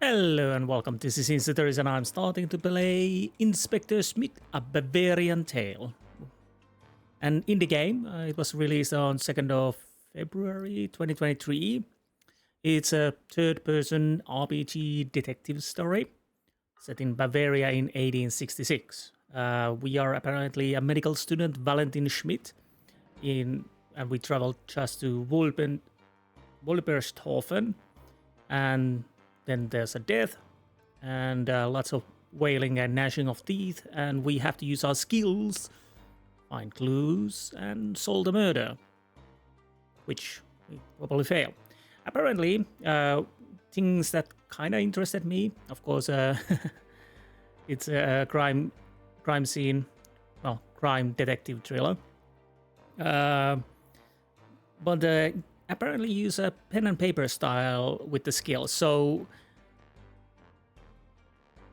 Hello and welcome, this is Insti and I'm starting to play Inspector Schmidt, a Bavarian Tale. An indie game, it was released on 2nd of February 2023. It's a third-person RPG detective story set in Bavaria in 1866. We are apparently a medical student, Valentin Schmidt, and we traveled just to Wolpertshofen, and then there's a death and lots of wailing and gnashing of teeth, and we have to use our skills, find clues, and solve the murder, which we probably fail. Apparently, things that kind of interested me, of course, it's a crime scene, well, crime detective thriller. But apparently use a pen and paper style with the skills. So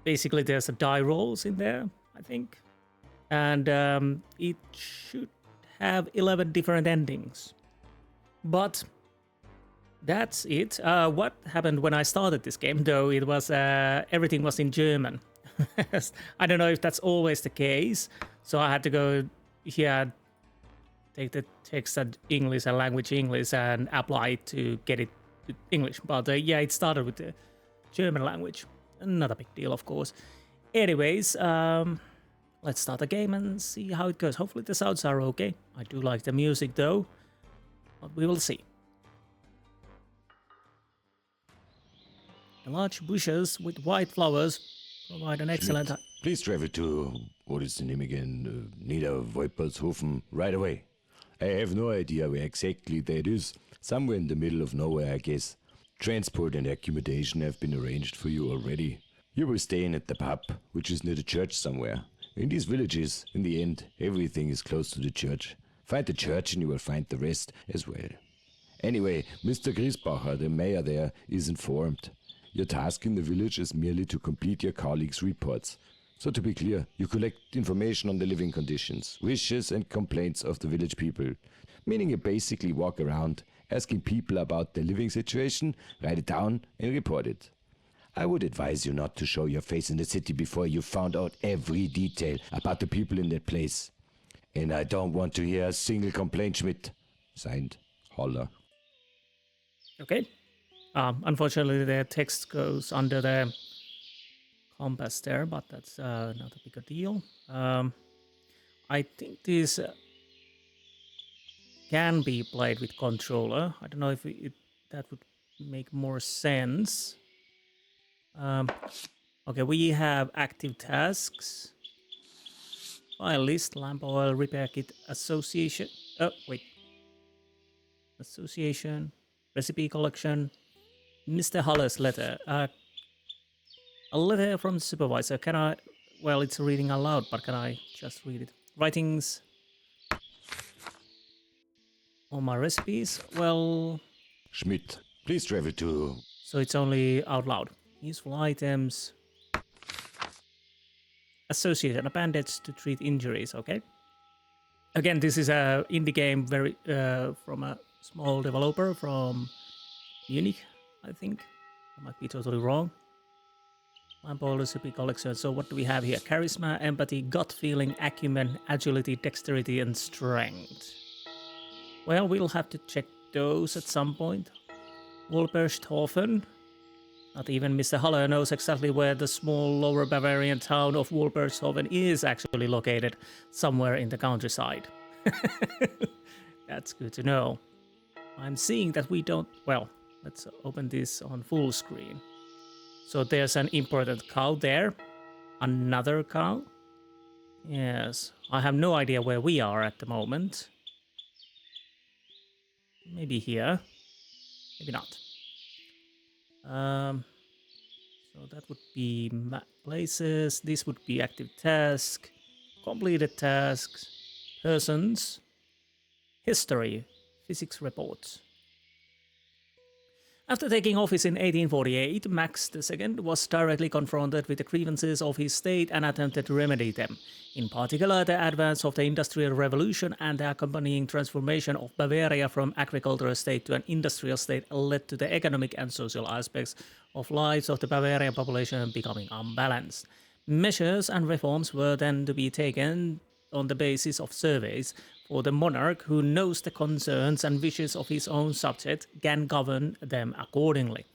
basically there's a die rolls in there, I think. And it should have 11 different endings. But that's it. What happened when I started this game, though, it was everything was in German. I don't know if that's always the case. So I had to go here, take the text at English and language English and apply it to get it to English. But yeah, it started with the German language. Not a big deal, of course. Anyways, let's start the game and see how it goes. Hopefully the sounds are okay. I do like the music though, but we will see. The large bushes with white flowers provide an excellent... Please travel to, what is the name again, Wolpertshofen right away. I have no idea where exactly that is. Somewhere in the middle of nowhere, I guess. Transport and accommodation have been arranged for you already. You will stay in at the pub, which is near the church somewhere. In these villages, in the end, everything is close to the church. Find the church and you will find the rest as well. Anyway, Mr. Griesbacher, the mayor there, is informed. Your task in the village is merely to complete your colleagues' reports. So to be clear, you collect information on the living conditions, wishes and complaints of the village people. Meaning you basically walk around, asking people about their living situation, write it down and report it. I would advise you not to show your face in the city before you found out every detail about the people in that place. And I don't want to hear a single complaint, Schmidt. Signed, Holler. Okay. Unfortunately, the text goes under the compass there, but that's not a bigger deal. I think this can be played with controller. I don't know if that would make more sense. Okay, we have active tasks. File list, lamp oil, repair kit, association. Oh, wait. Association, recipe collection, Mr. Haller's letter. A letter from the supervisor. Can I... Well, it's reading aloud, but can I just read it? Writings. All my recipes. Well... Schmidt, please travel to... So it's only out loud. Useful items. Associated. A bandage to treat injuries. Okay. Again, this is a indie game very from a small developer from Munich, I think. I might be totally wrong. Lamp oil recipe collection. So what do we have here? Charisma, empathy, gut feeling, acumen, agility, dexterity, and strength. Well, we'll have to check those at some point. Wolpertshofen. Not even Mr. Haller knows exactly where the small lower Bavarian town of Wolpertshofen is actually located. Somewhere in the countryside. That's good to know. I'm seeing that we don't... Well, let's open this on full screen. So there's an important cow there. Another cow. Yes, I have no idea where we are at the moment. Maybe here. Maybe not. So that would be places. This would be active task. Completed tasks. Persons. History. Physics reports. After taking office in 1848, Max II was directly confronted with the grievances of his state and attempted to remedy them. In particular, the advance of the Industrial Revolution and the accompanying transformation of Bavaria from agricultural state to an industrial state led to the economic and social aspects of lives of the Bavarian population becoming unbalanced. Measures and reforms were then to be taken on the basis of surveys, for the monarch, who knows the concerns and wishes of his own subjects, can govern them accordingly.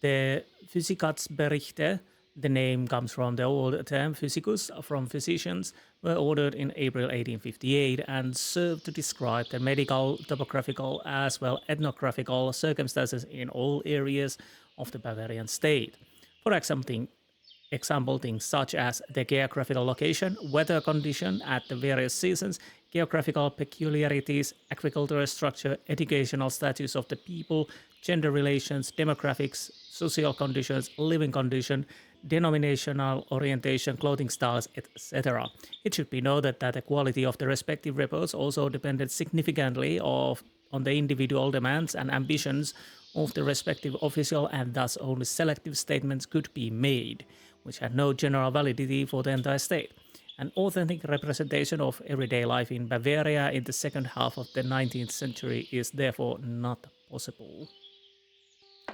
The Physikatsberichte, the name comes from the old term physicus, from physicians, were ordered in April 1858 and served to describe the medical, topographical, as well ethnographical circumstances in all areas of the Bavarian state. For example, things such as the geographical location, weather condition at the various seasons, geographical peculiarities, agricultural structure, educational status of the people, gender relations, demographics, social conditions, living condition, denominational orientation, clothing styles, etc. It should be noted that the quality of the respective reports also depended significantly on the individual demands and ambitions of the respective official, and thus only selective statements could be made, which had no general validity for the entire state. An authentic representation of everyday life in Bavaria in the second half of the 19th century is therefore not possible.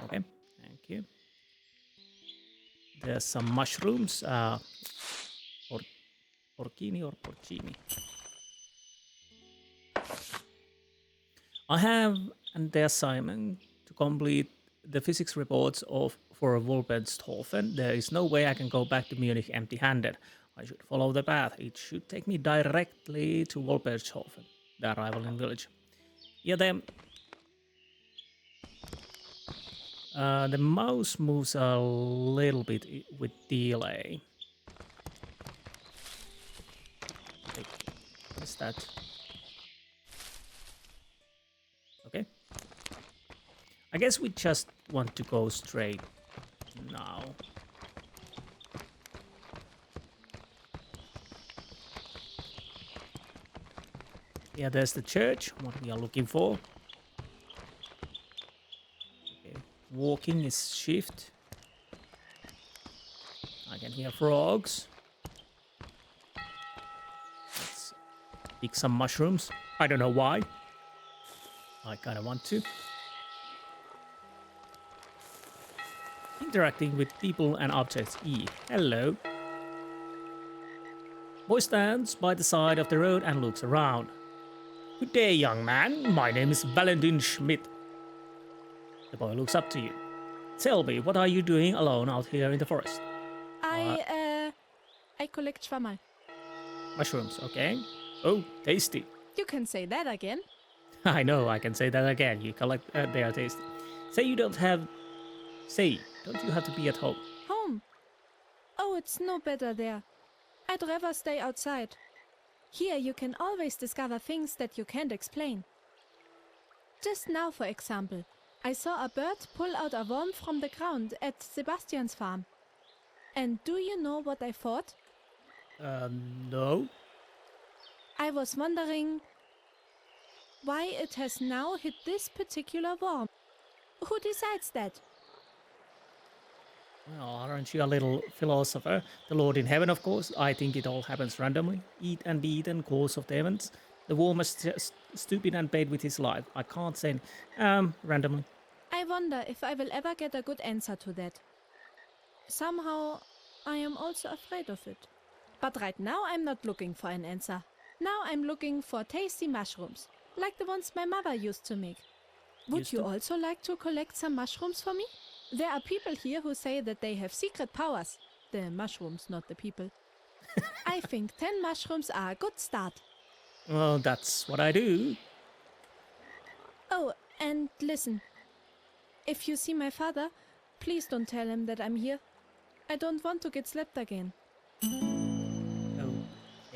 Okay, thank you. There's some mushrooms. Porcini or porcini? I have and the assignment to complete the physics reports for Wolpertshofen. There is no way I can go back to Munich empty-handed. I should follow the path. It should take me directly to Wolpertshofen, the arrival in village. Yeah, the mouse moves a little bit with delay. Wait, what is that? Okay. I guess we just want to go straight now. Yeah, there's the church, what we are looking for. Okay. Walking is shift. I can hear frogs. Let's pick some mushrooms. I don't know why. I kind of want to. Interacting with people and objects. E. Hello. Boy stands by the side of the road and looks around. Good day, young man. My name is Valentin Schmidt. The boy looks up to you. Tell me, what are you doing alone out here in the forest? I collect schwammerl. Mushrooms, okay. Oh, tasty. You can say that again. I know, I can say that again. You collect, they are tasty. Don't you have to be at home? Home? Oh, it's no better there. I'd rather stay outside. Here you can always discover things that you can't explain. Just now, for example, I saw a bird pull out a worm from the ground at Sebastian's farm. And do you know what I thought? No. I was wondering why it has now hit this particular worm. Who decides that? Well, aren't you a little philosopher? The Lord in heaven, of course. I think it all happens randomly. Eat and be eaten, course of the heavens. The worm is just stupid and paid with his life. I can't say randomly. I wonder if I will ever get a good answer to that. Somehow, I am also afraid of it. But right now I'm not looking for an answer. Now I'm looking for tasty mushrooms, like the ones my mother used to make. Would you also like to collect some mushrooms for me? There are people here who say that they have secret powers. The mushrooms, not the people. I think 10 mushrooms are a good start. Well, that's what I do. Oh, and listen. If you see my father, please don't tell him that I'm here. I don't want to get slapped again.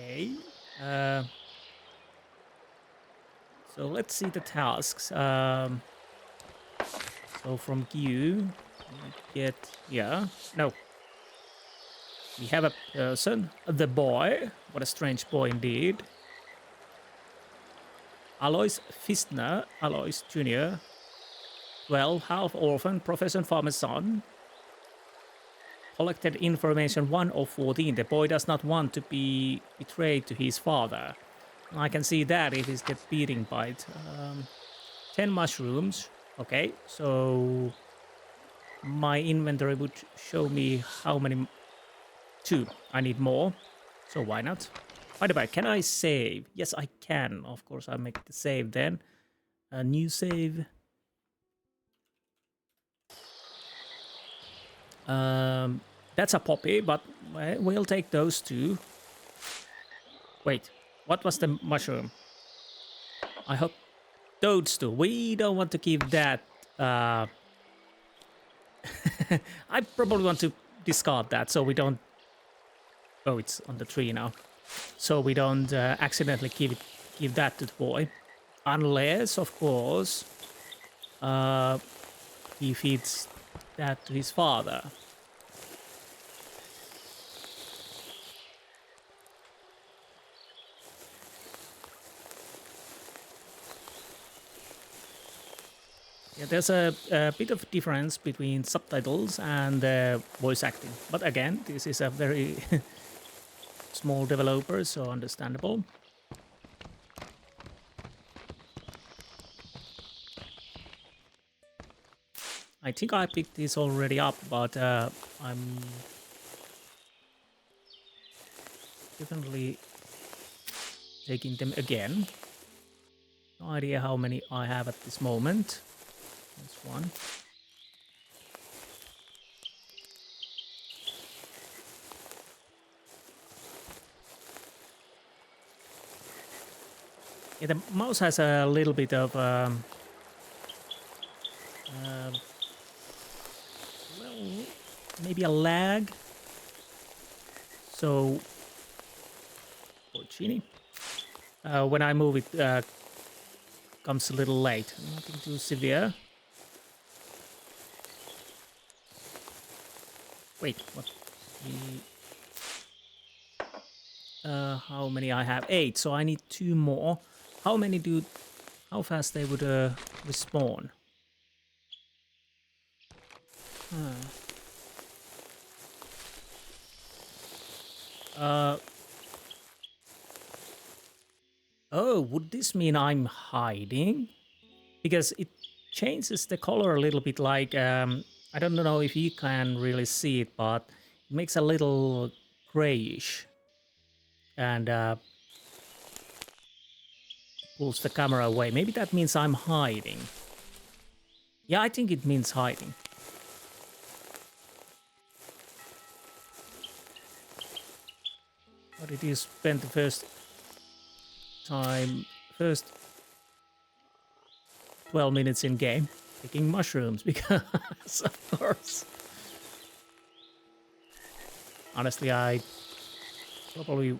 Okay. So let's see the tasks. So from you, get no. We have a person, the boy. What a strange boy indeed. Alois Fistner, Alois Jr. 12, half-orphan, profession farmer's son. Collected information 1 of 14. The boy does not want to be betrayed to his father. I can see that if he gets beating by it. 10 mushrooms. Okay, so my inventory would show me how many. 2. I need more. So why not? By the way, can I save? Yes, I can. Of course, I'll make the save then. A new save. That's a poppy, but we'll take those 2. Wait, what was the mushroom? I hope those 2. We don't want to keep that. I probably want to discard that so we don't. Oh, it's on the tree now. So we don't accidentally give that to the boy. Unless, of course, he feeds that to his father. Yeah, there's a bit of difference between subtitles and voice acting. But again, this is a very small developer, so understandable. I think I picked this already up, but I'm definitely taking them again. No idea how many I have at this moment. That's one. Yeah, the mouse has a little bit of well, maybe a lag. So, porcini. When I move it, comes a little late. Nothing too severe. Wait, what? How many I have? 8, so I need 2 more. How many do? How fast they would respawn? Oh, would this mean I'm hiding? Because it changes the color a little bit. Like I don't know if you can really see it, but it makes a little grayish. And pulls the camera away. Maybe that means I'm hiding. Yeah, I think it means hiding. But it is spent the first 12 minutes in game picking mushrooms because of course. Honestly, I probably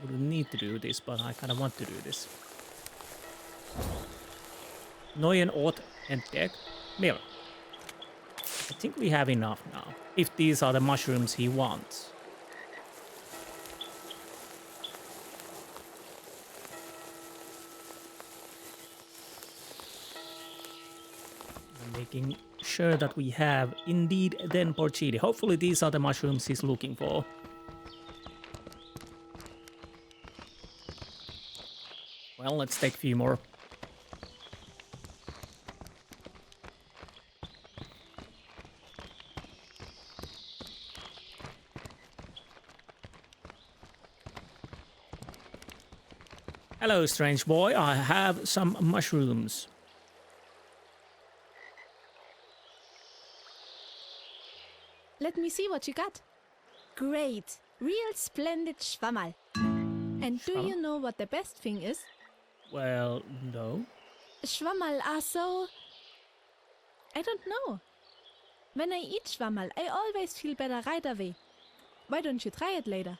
wouldn't need to do this, but I kind of want to do this. Neuen Ort entdeckt. Mirror. I think we have enough now. If these are the mushrooms he wants. I'm making sure that we have indeed then porcini. Hopefully these are the mushrooms he's looking for. Well, let's take a few more. Hello, strange boy. I have some mushrooms. Let me see what you got. Great. Real splendid Schwammerl. And do you know what the best thing is? Well, no. Schwammerl are so... I don't know. When I eat Schwammerl, I always feel better right away. Why don't you try it later?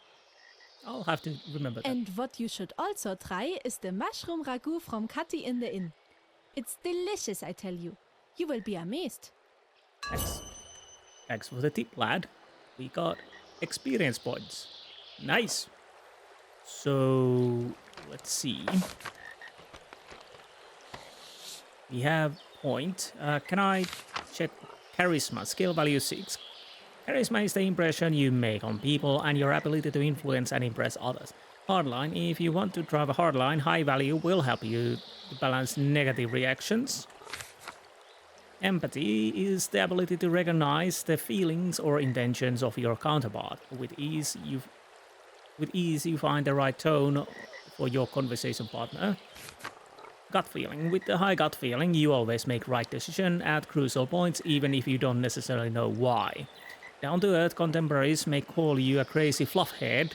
I'll have to remember that. And what you should also try is the mushroom ragu from Kati in the inn. It's delicious, I tell you. You will be amazed. Thanks. Thanks for the tip, lad. We got experience points. Nice. So, let's see. We have point. Can I check charisma? Skill value 6. Charisma is the impression you make on people and your ability to influence and impress others. Hardline. If you want to drive a hardline, high value will help you to balance negative reactions. Empathy is the ability to recognize the feelings or intentions of your counterpart. With ease, you find the right tone for your conversation partner. Gut feeling. With the high gut feeling, you always make right decision at crucial points, even if you don't necessarily know why. Down-to-earth contemporaries may call you a crazy fluffhead,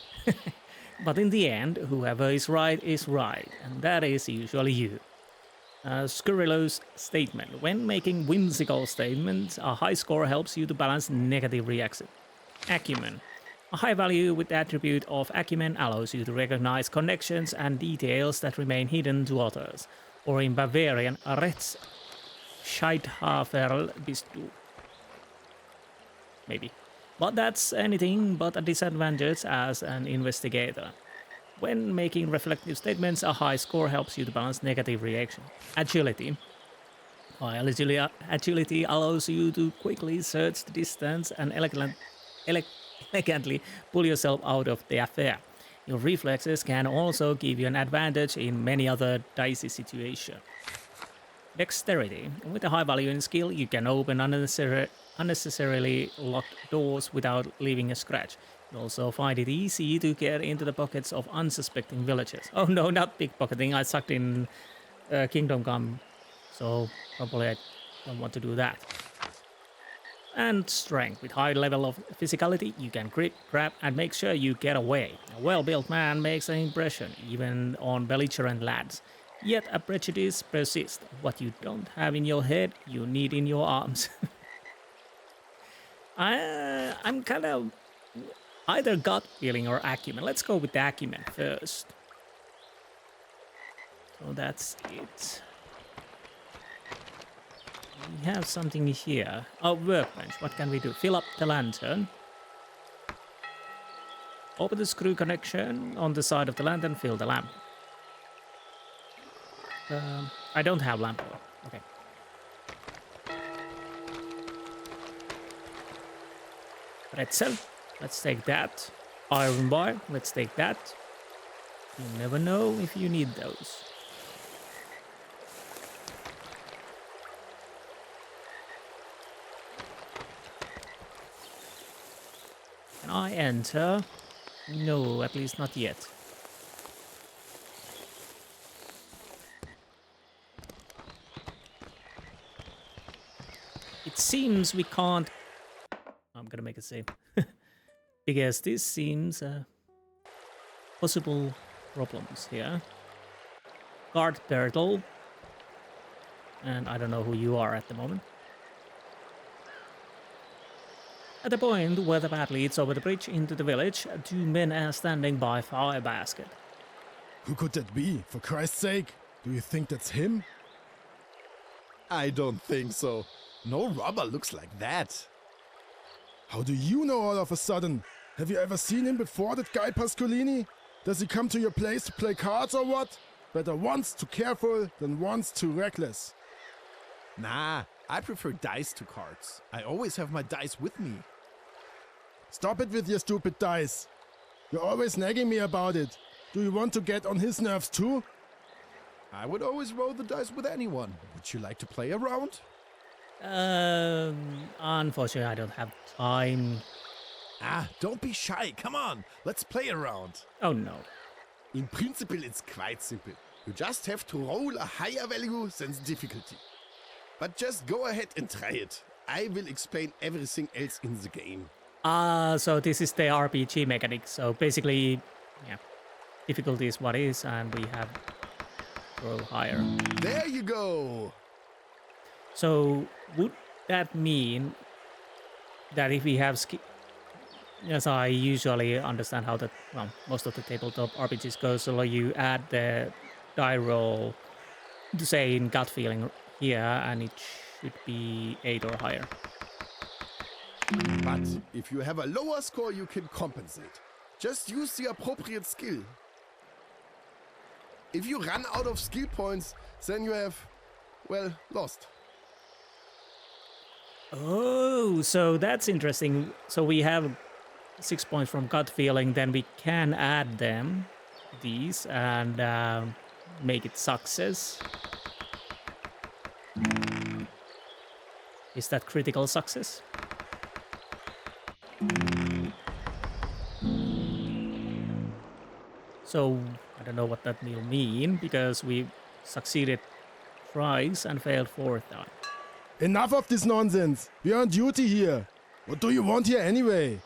but in the end, whoever is right, and that is usually you. Scurrilous statement. When making whimsical statements, a high score helps you to balance negative reaction. Acumen. A high value with the attribute of acumen allows you to recognize connections and details that remain hidden to others, or in Bavarian, Rechtsscheidhafer bist du. Maybe. But that's anything but a disadvantage as an investigator. When making reflective statements, a high score helps you to balance negative reaction. Agility. High agility allows you to quickly search the distance and elegantly pull yourself out of the affair. Your reflexes can also give you an advantage in many other dicey situations. Dexterity. With a high value in skill, you can open unnecessarily locked doors without leaving a scratch. You also find it easy to get into the pockets of unsuspecting villagers. Oh no, not pickpocketing. I sucked in Kingdom Come, so probably I don't want to do that. And strength. With high level of physicality, you can grip, grab, and make sure you get away. A well-built man makes an impression, even on belligerent lads. Yet a prejudice persists. What you don't have in your head, you need in your arms. I'm kind of either gut feeling or acumen. Let's go with the acumen first. So that's it. We have something here. Oh, workbench. What can we do? Fill up the lantern. Open the screw connection on the side of the lantern. Fill the lamp. I don't have lamp oil. Okay. Pretzel. Let's take that. Iron bar. Let's take that. You never know if you need those. Can I enter? No, at least not yet. It seems we can't... I'm gonna make a save. Because this seems possible problems here. Guard turtle. And I don't know who you are at the moment. At the point where the path leads over the bridge into the village, 2 men are standing by fire basket. Who could that be? For Christ's sake, do you think that's him? I don't think so. No robber looks like that. How do you know all of a sudden? Have you ever seen him before, that guy Pascolini? Does he come to your place to play cards or what? Better once too careful than once too reckless. Nah, I prefer dice to cards. I always have my dice with me. Stop it with your stupid dice. You're always nagging me about it. Do you want to get on his nerves too? I would always roll the dice with anyone. Would you like to play a round? Unfortunately, I don't have time. Ah, don't be shy. Come on, let's play a round. Oh no. In principle, it's quite simple. You just have to roll a higher value than the difficulty. But just go ahead and try it. I will explain everything else in the game. So this is the RPG mechanic. So basically, yeah, difficulty is what is, and we have to roll higher. There you go. So would that mean that if we have yes, I usually understand how the, well, most of the tabletop RPGs go, so you add the die roll to say in gut feeling here, and it should be 8 or higher. But if you have a lower score, you can compensate. Just use the appropriate skill. If you run out of skill points, then you have, well, lost. Oh, so that's interesting. So we have 6 points from gut feeling, then we can add them, these, and make it success. Is that critical success? So I don't know what that will mean, because we succeeded thrice and failed 4th time. Enough of this nonsense. We are on duty here. What do you want here anyway?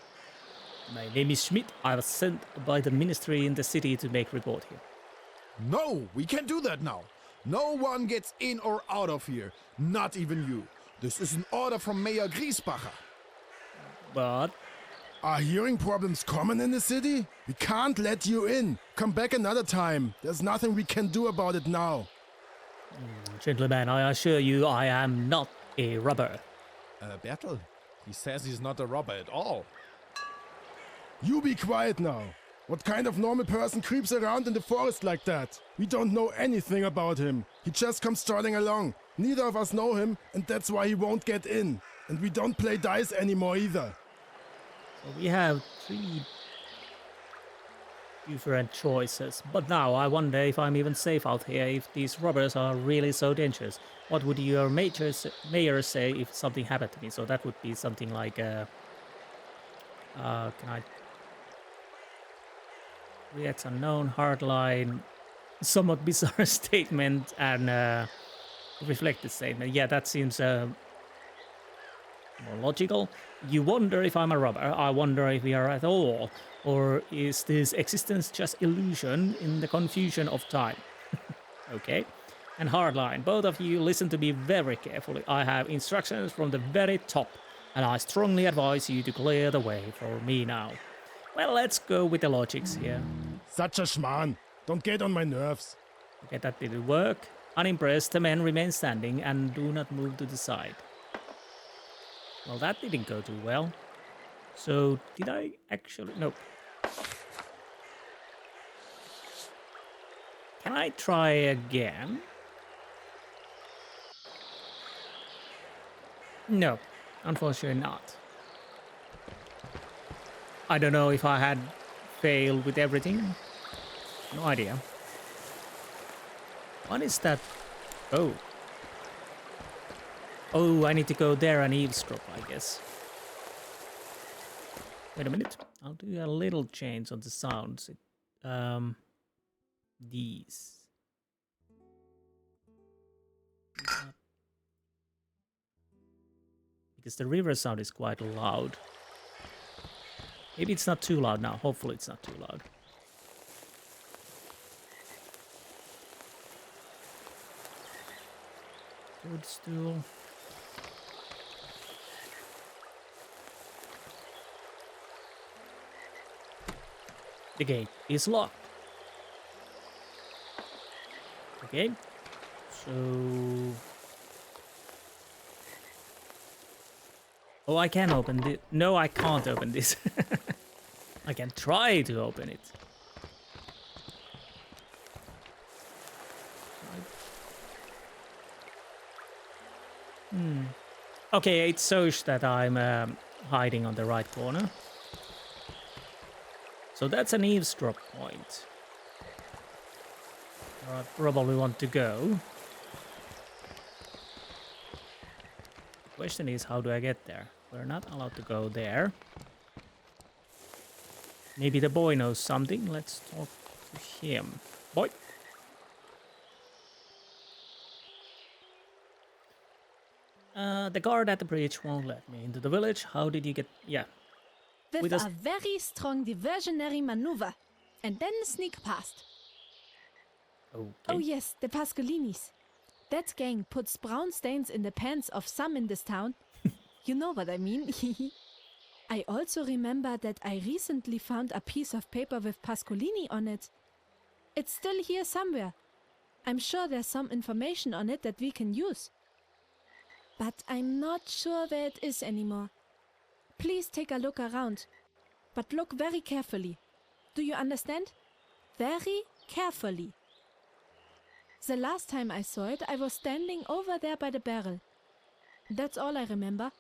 My name is Schmidt. I was sent by the ministry in the city to make report here. No, we can't do that now. No one gets in or out of here. Not even you. This is an order from Mayor Griesbacher. But Are hearing problems common in the city? We can't let you in. Come back another time. There's nothing we can do about it now. gentlemen, I assure you I am not a robber. Bertel, he says he's not a robber at all. You be quiet now. What kind of normal person creeps around in the forest like that? We don't know anything about him. He just comes strolling along. Neither of us know him, and that's why he won't get in. And we don't play dice anymore either. So we have 3 different choices. But now I wonder if I'm even safe out here, if these robbers are really so dangerous. What would your mayor say if something happened to me? So that would be something like, can I... Reacts unknown, hardline, somewhat bizarre statement, and reflected statement. Yeah, that seems more logical. You wonder if I'm a robber. I wonder if we are at all. Or is this existence just illusion in the confusion of time? Okay. And hardline, both of you listen to me very carefully. I have instructions from the very top, and I strongly advise you to clear the way for me now. Well, let's go with the logics here. Such a schmarrn. Don't get on my nerves. Okay, that didn't work. Unimpressed, the men remain standing and do not move to the side. Well, that didn't go too well. So, did I actually... No. Can I try again? No, unfortunately not. I don't know if I had failed with everything. No idea. What is that? Oh. Oh, I need to go there and eavesdrop, I guess. Wait a minute. I'll do a little change on the sounds. These. Because the river sound is quite loud. Maybe it's not too loud now. Hopefully it's not too loud. Footstool. The gate is locked. Okay. So... Oh, I can open this. No, I can't open this. I can try to open it. Okay, it shows that I'm hiding on the right corner. So that's an eavesdrop point. Where I probably want to go. The question is, how do I get there? We're not allowed to go there. Maybe the boy knows something. Let's talk to him. Boy. The guard at the bridge won't let me into the village. How did you get... Yeah. With a very strong diversionary maneuver. And then sneak past. Okay. Oh yes, the Pascolinis. That gang puts brown stains in the pants of some in this town. You know what I mean. I also remember that I recently found a piece of paper with Pascolini on it. It's still here somewhere. I'm sure there's some information on it that we can use. But I'm not sure where it is anymore. Please take a look around. But look very carefully. Do you understand? Very carefully. The last time I saw it, I was standing over there by the barrel. That's all I remember.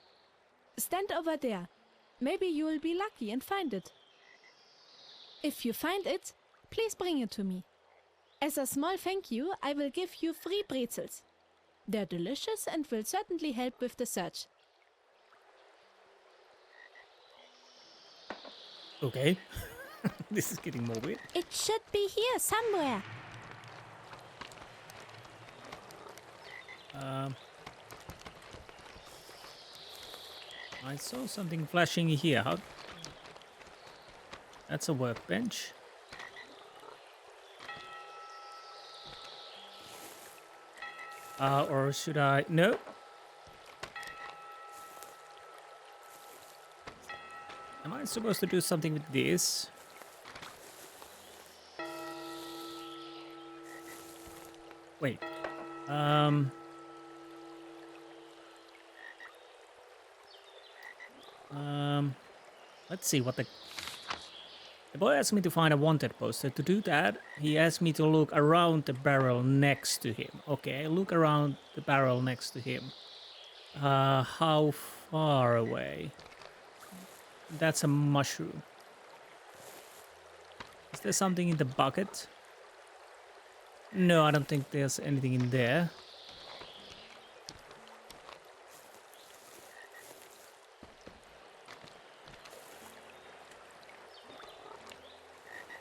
Stand over there. Maybe you will be lucky and find it. If you find it, please bring it to me. As a small thank you, I will give you free pretzels. They're delicious and will certainly help with the search. Okay. This is getting more weird. It should be here somewhere. I saw something flashing here. How? That's a workbench. Or should I? No. Am I supposed to do something with this? Wait. Let's see what the boy asked me to find a wanted poster. To do that, he asked me to look around the barrel next to him. Okay, look around the barrel next to him. How far away? That's a mushroom. Is there something in the bucket? No, I don't think there's anything in there.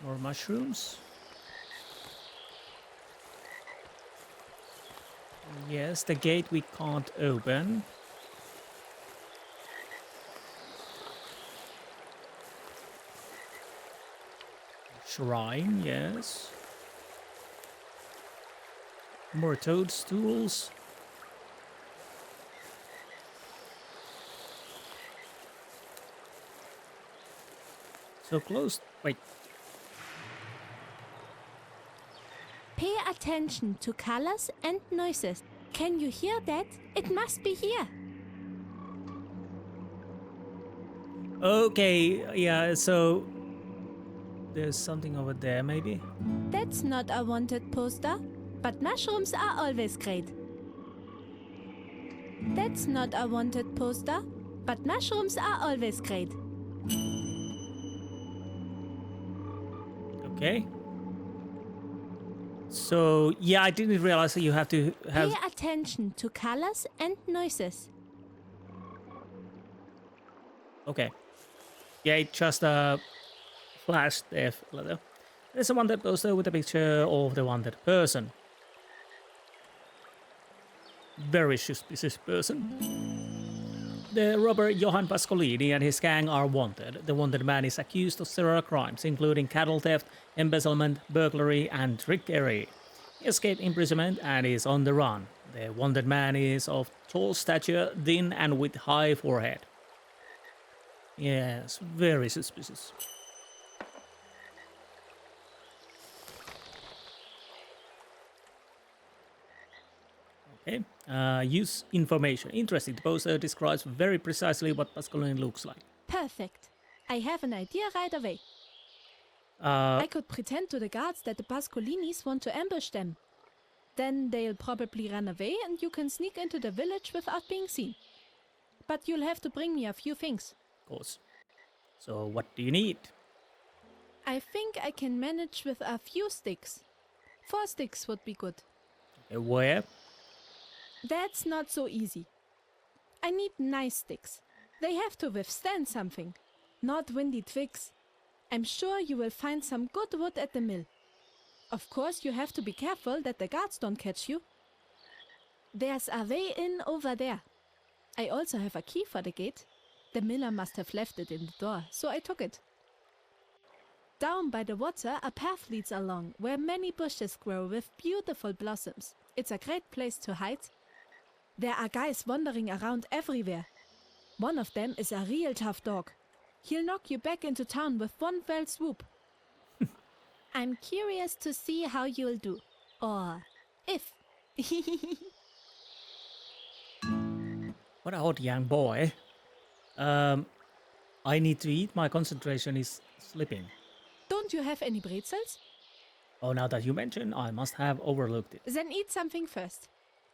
More mushrooms. Yes, the gate we can't open. Shrine, yes. More toadstools. So close. Wait. Pay attention to colors and noises. Can you hear that? It must be here. Okay, yeah, so there's something over there, maybe? That's not a wanted poster, but mushrooms are always great. That's not a wanted poster, but mushrooms are always great. Okay. So, yeah, I didn't realize that you have to have... Pay attention to colors and noises. Okay. Yeah, it just flashed there. There's a wanted poster with a picture of the wanted person. Very suspicious person. The robber Johann Pascolini and his gang are wanted. The wanted man is accused of several crimes, including cattle theft, embezzlement, burglary, and trickery. He escaped imprisonment and is on the run. The wanted man is of tall stature, thin, and with high forehead. Yes, very suspicious. Okay, use information. Interesting. The poster describes very precisely what Pascolini looks like. Perfect. I have an idea right away. Uh, I could pretend to the guards that the Pascolinis want to ambush them. Then they'll probably run away and you can sneak into the village without being seen. But you'll have to bring me a few things. of course. So, what do you need? I think I can manage with a few sticks. 4 sticks would be good. Where? That's not so easy. I need nice sticks. They have to withstand something, not windy twigs. I'm sure you will find some good wood at the mill. Of course, you have to be careful that the guards don't catch you. There's a way in over there. I also have a key for the gate. The miller must have left it in the door, so I took it. Down by the water, a path leads along, where many bushes grow with beautiful blossoms. It's a great place to hide. There are guys wandering around everywhere. One of them is a real tough dog. He'll knock you back into town with one fell swoop. I'm curious to see how you'll do. Or if. What a hot young boy. I need to eat. My concentration is slipping. Don't you have any pretzels? Oh, now that you mention, I must have overlooked it. Then eat something first.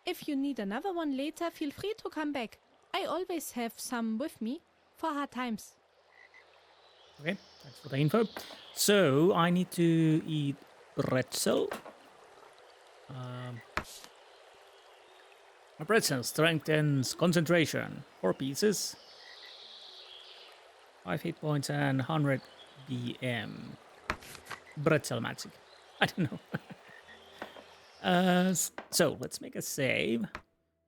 If you need another one later, feel free to come back. I always have some with me for hard times. Okay, thanks for the info. So I need to eat pretzel. A pretzel strengthens concentration. 4 pieces. 5 hit points and 100 BM. Pretzel magic. I don't know. So let's make a save.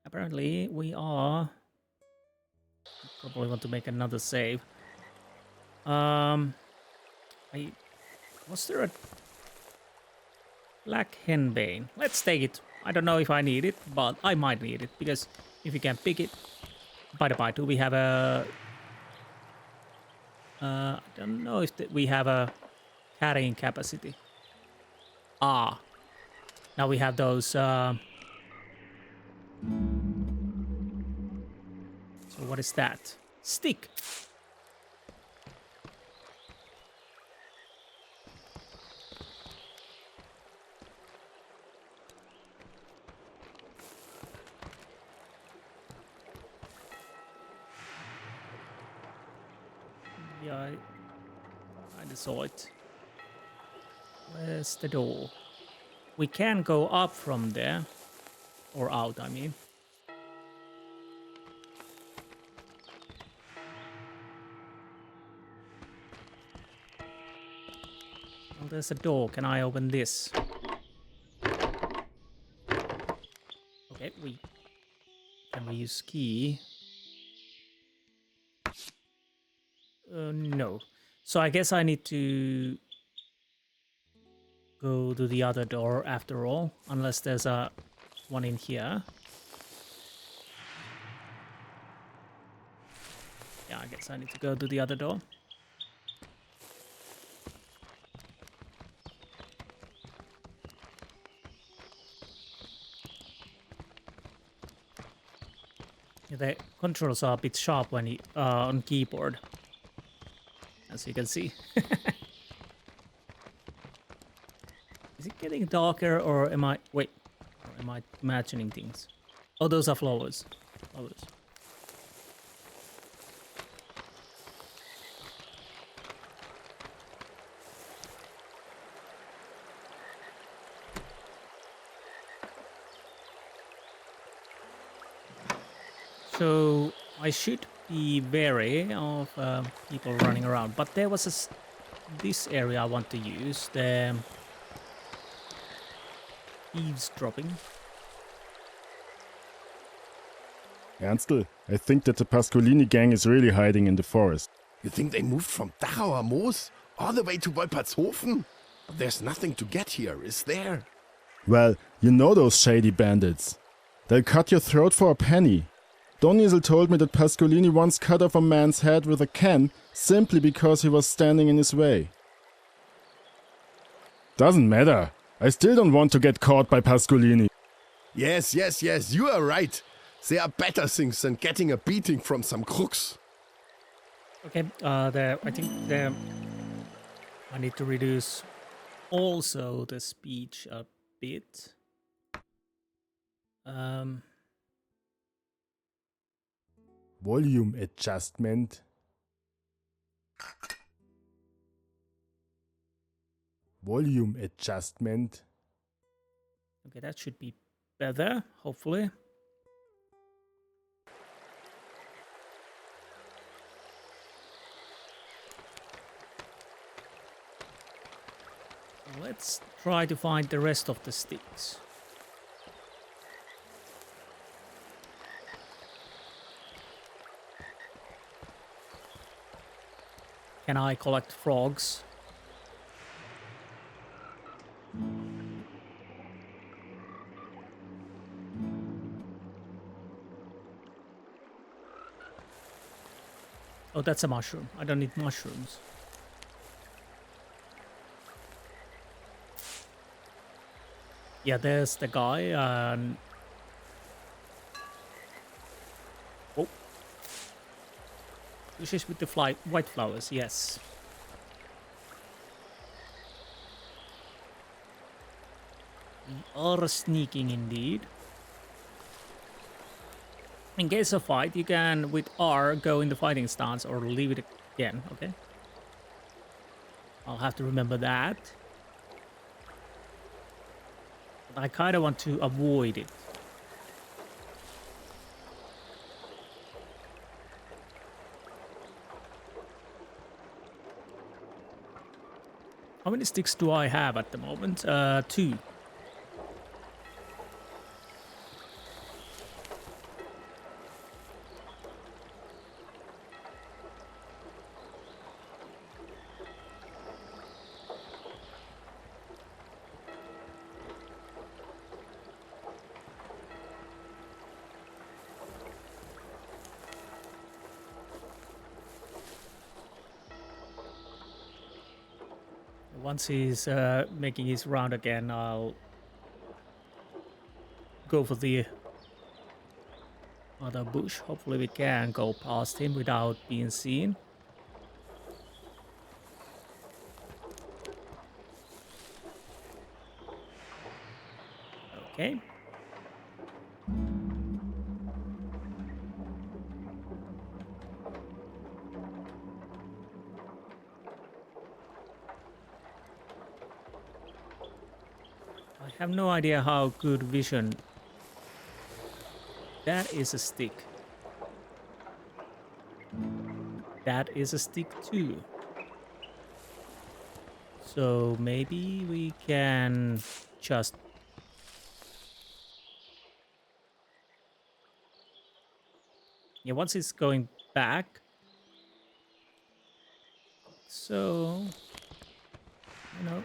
Apparently we are... Probably want to make another save. Was there a black henbane? Let's take it. I don't know if I need it, but I might need it because if you can pick it. By the by, do we have a? I don't know if we have a carrying capacity. Ah, now we have those. So what is that? Stick. Yeah, I just saw it. Where's the door? We can go up from there. Or out, I mean. Well, there's a door. Can I open this? Okay, can we use key? No. So I guess I need to go to the other door after all, unless there's a one in here. Yeah, I guess I need to go to the other door. The controls are a bit sharp when you on keyboard, as you can see. Is it getting darker, or am I... Wait. Or am I imagining things? Oh, those are flowers. Flowers. So I should be wary of people running around. But there was this area I want to use. The... eavesdropping. Ernstl, I think that the Pascolini gang is really hiding in the forest. You think they moved from Dachauer Moos all the way to Wolpertshofen? There's nothing to get here, is there? Well, you know those shady bandits. They'll cut your throat for a penny. Donizel told me that Pascolini once cut off a man's head with a can simply because he was standing in his way. Doesn't matter. I still don't want to get caught by Pascolini. Yes, you are right. There are better things than getting a beating from some crooks. Okay, I think I need to reduce also the speech a bit. Volume adjustment. Volume adjustment. Okay, that should be better, hopefully. Let's try to find the rest of the sticks. Can I collect frogs? Oh, that's a mushroom. I don't need mushrooms. Yeah, there's the guy, and... Oh. Bushes with the white flowers, yes. We are sneaking indeed. In case of fight, you can, with R, go in the fighting stance or leave it again, okay? I'll have to remember that. But I kind of want to avoid it. How many sticks do I have at the moment? 2. Once he's making his round again, I'll go for the other bush. Hopefully we can go past him without being seen. Okay. I have no idea how good vision. That is a stick. That is a stick too. So maybe we can just... Yeah, once it's going back. So, you know.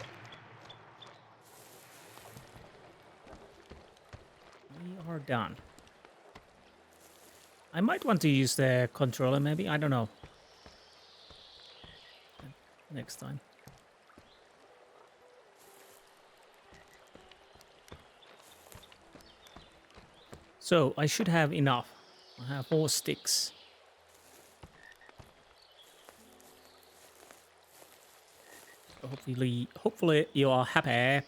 We are done. I might want to use the controller maybe, I don't know. Next time. So I should have enough. I have 4 sticks. Hopefully you are happy.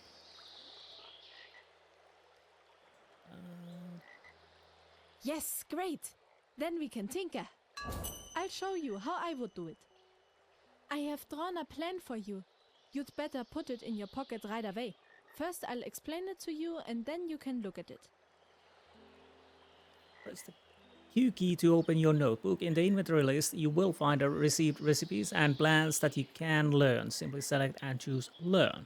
Yes, great. Then we can tinker. I'll show you how I would do it. I have drawn a plan for you. You'd better put it in your pocket right away. First, I'll explain it to you, and then you can look at it. Press the Q key to open your notebook. In the inventory list, you will find received recipes and plans that you can learn. Simply select and choose Learn.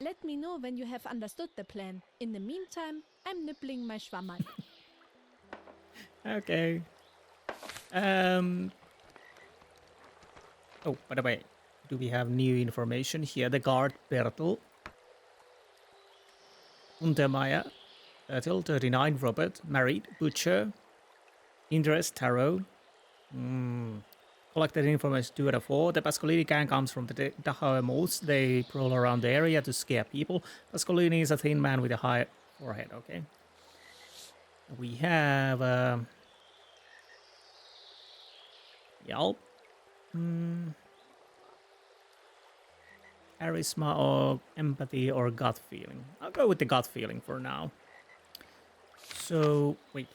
Let me know when you have understood the plan. In the meantime, I'm nibbling my Schwammerl. Okay. Oh, by the way, do we have new information here? The guard Bertel. Untermeier. Bertel, 39, Robert. Married. Butcher. Interest, Tarot. Collected information 2 out of 4. The Pascolini gang comes from the Dachauer Moors. They prowl around the area to scare people. Pascolini is a thin man with a high forehead, okay. We have Yelp. Charisma or empathy or gut feeling. I'll go with the gut feeling for now. So, wait.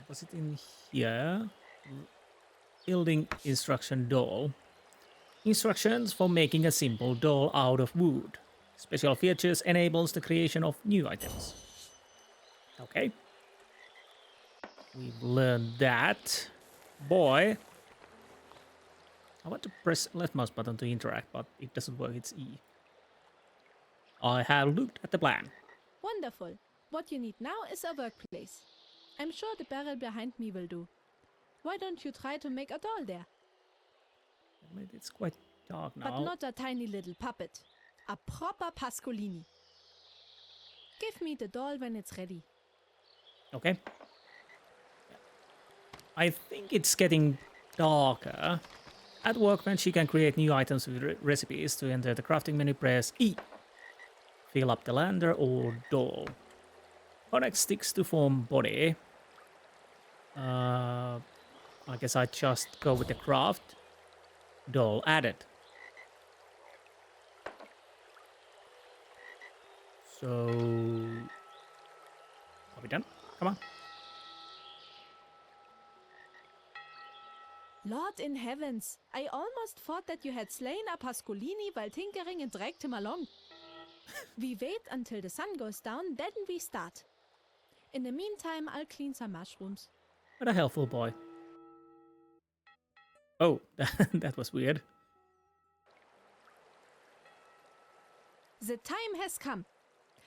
Was it in here? Building instruction doll. Instructions for making a simple doll out of wood. Special features enables the creation of new items. Okay. We've learned that. Boy. I want to press left mouse button to interact, but it doesn't work, it's E. I have looked at the plan. Wonderful. What you need now is a workplace. I'm sure the barrel behind me will do. Why don't you try to make a doll there? It's quite dark now. But not a tiny little puppet. A proper Pascolini. Give me the doll when it's ready. Okay. I think it's getting darker. At Workbench, you can create new items with recipes. To enter the crafting menu, press E. Fill up the lander or doll. Connect sticks to form body. I guess I just go with the craft. Doll added. So, are we done? Come on. Lord in heavens, I almost thought that you had slain a Pascolini while tinkering and dragged him along. We wait until the sun goes down, then we start. In the meantime, I'll clean some mushrooms. What a helpful boy. Oh, that was weird. The time has come.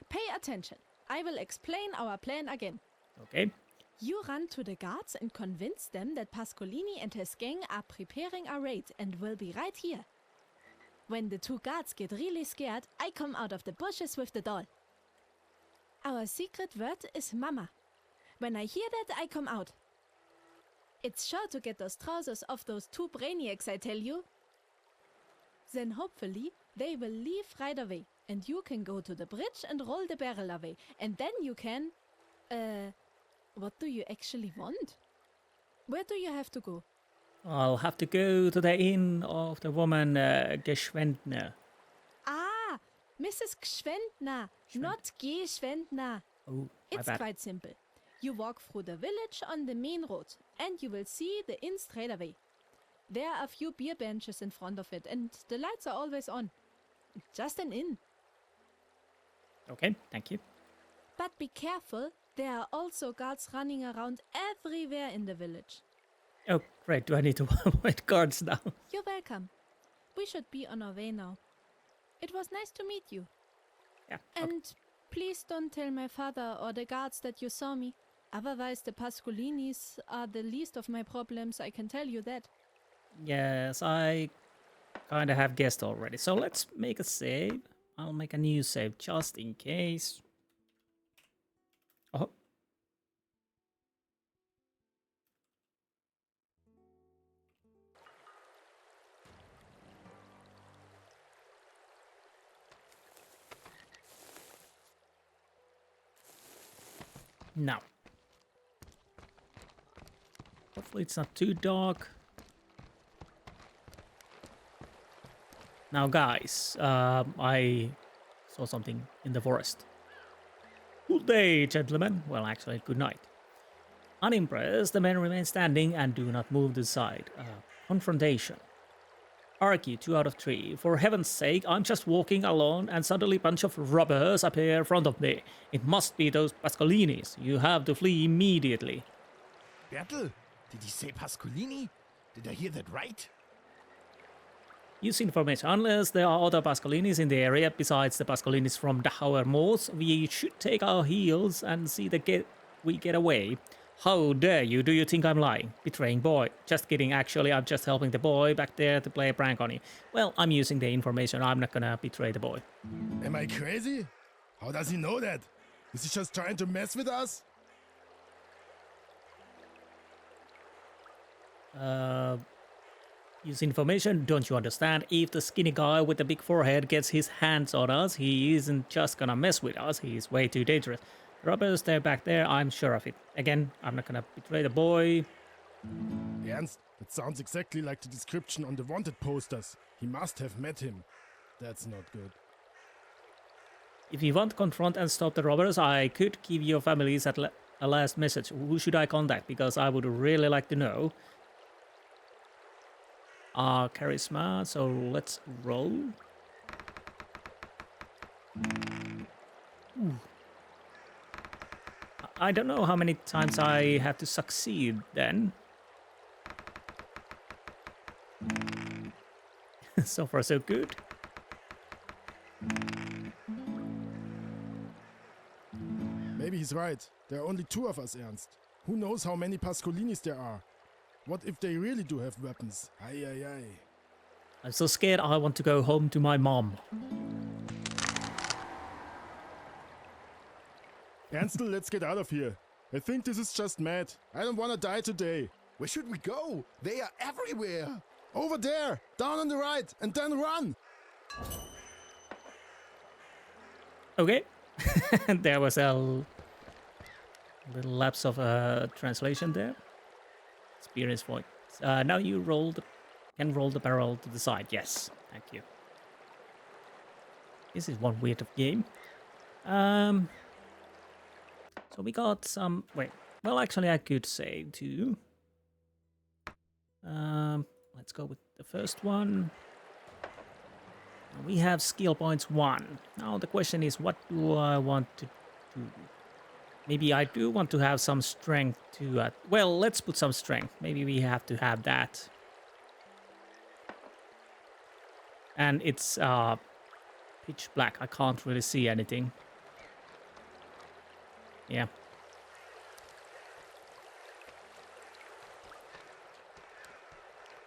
Pay attention. I will explain our plan again. Okay. You run to the guards and convince them that Pascolini and his gang are preparing a raid and will be right here. When the two guards get really scared, I come out of the bushes with the doll. Our secret word is Mama. When I hear that, I come out. It's sure to get those trousers off those two brainiacs, I tell you. Then hopefully they will leave right away, and you can go to the bridge and roll the barrel away, and then you can... What do you actually want? Where do you have to go? I'll have to go to the inn of the woman Geschwendner. Ah, Mrs. Gschwendner, not Geschwendner. Oh, my It's bad. quite simple. You walk through the village on the main road, and you will see the inn straight away. There are a few beer benches in front of it, and the lights are always on. Just an inn. Okay, thank you. But be careful, there are also guards running around everywhere in the village. Oh, great. Do I need to avoid guards now? You're welcome. We should be on our way now. It was nice to meet you. Yeah. Okay. And please don't tell my father or the guards that you saw me. Otherwise, the Pascolinis are the least of my problems, I can tell you that. Yes, I kind of have guessed already. So let's make a save. I'll make a new save just in case. Oh. Now. Hopefully it's not too dark. Now, guys, I saw something in the forest. Good day, gentlemen. Well, actually, good night. Unimpressed, the men remain standing and do not move to the side. Confrontation. Argue 2 out of 3. For heaven's sake, I'm just walking alone and suddenly a bunch of robbers appear in front of me. It must be those Pascolinis. You have to flee immediately. Bertel, did he say Pascolini? Did I hear that right? Use information. Unless there are other Pascolinis in the area besides the Pascolinis from Dachauer Moors, we should take our heels and see we get away. How dare you? Do you think I'm lying? Betraying boy. Just kidding. Actually, I'm just helping the boy back there to play a prank on you. Well, I'm using the information. I'm not gonna betray the boy. Am I crazy? How does he know that? Is he just trying to mess with us? Use information. Don't you understand? If the skinny guy with the big forehead gets his hands on us, he isn't just gonna mess with us. He's way too dangerous. Robbers, they're back there. I'm sure of it. Again, I'm not gonna betray the boy. Ernst, that sounds exactly like the description on the wanted posters. He must have met him. That's not good. If you want to confront and stop the robbers, I could give your families a last message. Who should I contact? Because I would really like to know. Charisma, so let's roll. Ooh. I don't know how many times I have to succeed then. So far, so good. Maybe he's right. There are only 2 of us, Ernst. Who knows how many Pascolinis there are? What if they really do have weapons? Ay, ay, ay. I'm so scared I want to go home to my mom. Ernstl, let's get out of here. I think this is just mad. I don't want to die today. Where should we go? They are everywhere. Over there! Down on the right! And then run! Okay. There was a little lapse of translation there. Experience point. Now you can roll the barrel to the side. Yes, thank you. This is one weird game. So we got some. Wait. Well, actually, I could say two. Let's go with the first one. We have skill points 1. Now the question is, what do I want to do? Maybe I do want to have some strength too. Well, let's put some strength. Maybe we have to have that. And it's pitch black. I can't really see anything. Yeah.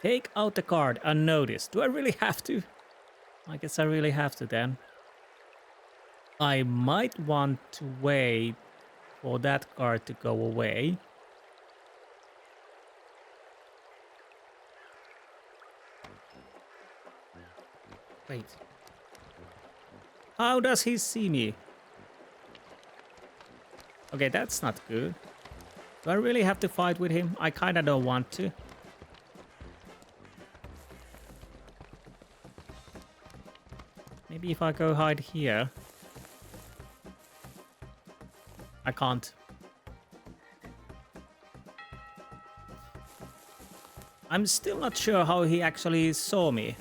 Take out the card unnoticed. Do I really have to? I guess I really have to then. I might want to wait for that card to go away. Wait. How does he see me? Okay, that's not good. Do I really have to fight with him? I kinda don't want to. Maybe if I go hide here. I can't. I'm still not sure how he actually saw me.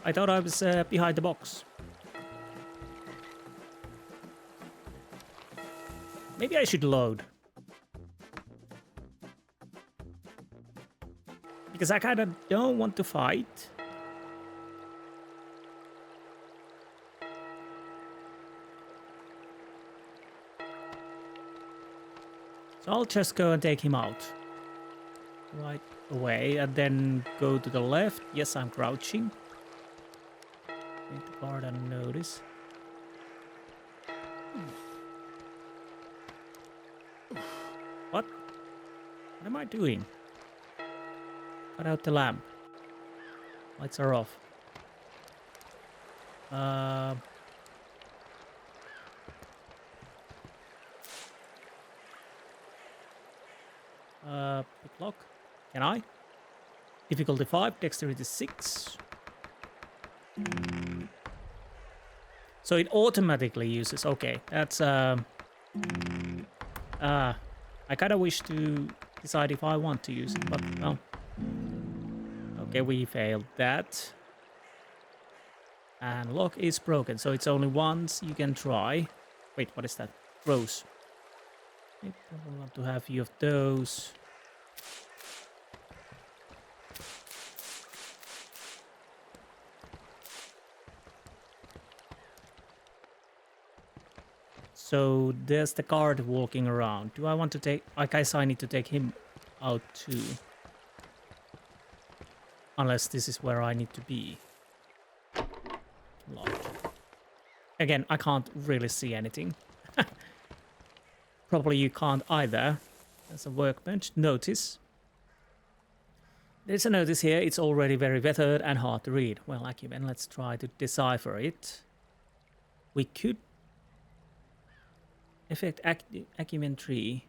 I thought I was behind the box. Maybe I should load. Because I kind of don't want to fight. So I'll just go and take him out. Right away and then go to the left. Yes, I'm crouching. Take the card and notice. What? What am I doing? Cut out the lamp. Lights are off. Pick lock. Can I? Difficulty 5, dexterity 6. So it automatically uses. Okay, that's I kind of wish to decide if I want to use it, but well. Okay, we failed that. And lock is broken, so it's only once you can try. Wait, what is that? Rose. I probably want to have a few of those. So there's the guard walking around. Do I want to take... I guess I need to take him out too. Unless this is where I need to be. Locked. Again, I can't really see anything. Probably you can't either. There's a workbench. Notice. There's a notice here. It's already very weathered and hard to read. Well, acumen, let's try to decipher it. We could... Effect acumen tree.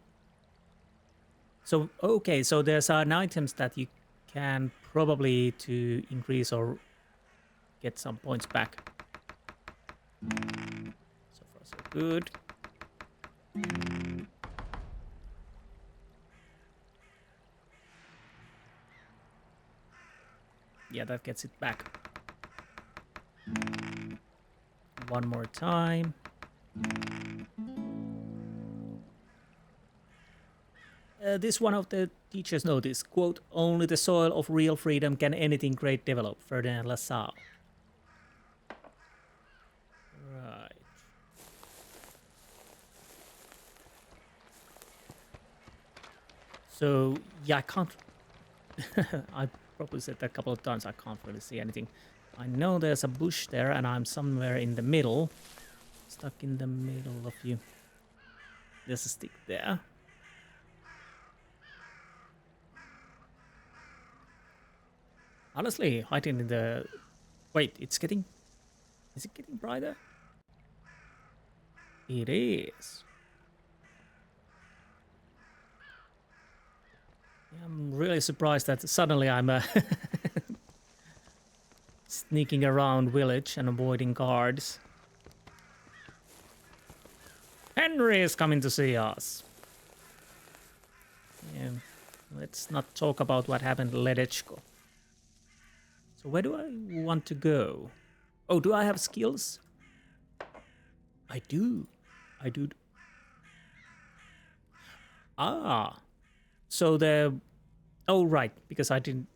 So, okay, so there's certain items that you can probably to increase or get some points back. So far, so good. Yeah, that gets it back. One more time. This one of the teachers noticed, quote, only the soil of real freedom can anything great develop, Ferdinand Lassalle. Right. So, yeah, I can't... I probably said that a couple of times, I can't really see anything. I know there's a bush there, and I'm somewhere in the middle. Stuck in the middle of you. There's a stick there. Honestly, hiding in the... Wait, it's getting... Is it getting brighter? It is. I'm really surprised that suddenly I'm Sneaking around village and avoiding guards. Henry is coming to see us. Yeah, let's not talk about what happened to Ledechko. So where do I want to go? Oh, do I have skills? I do. I do. Ah. So the... Oh, right, because I didn't...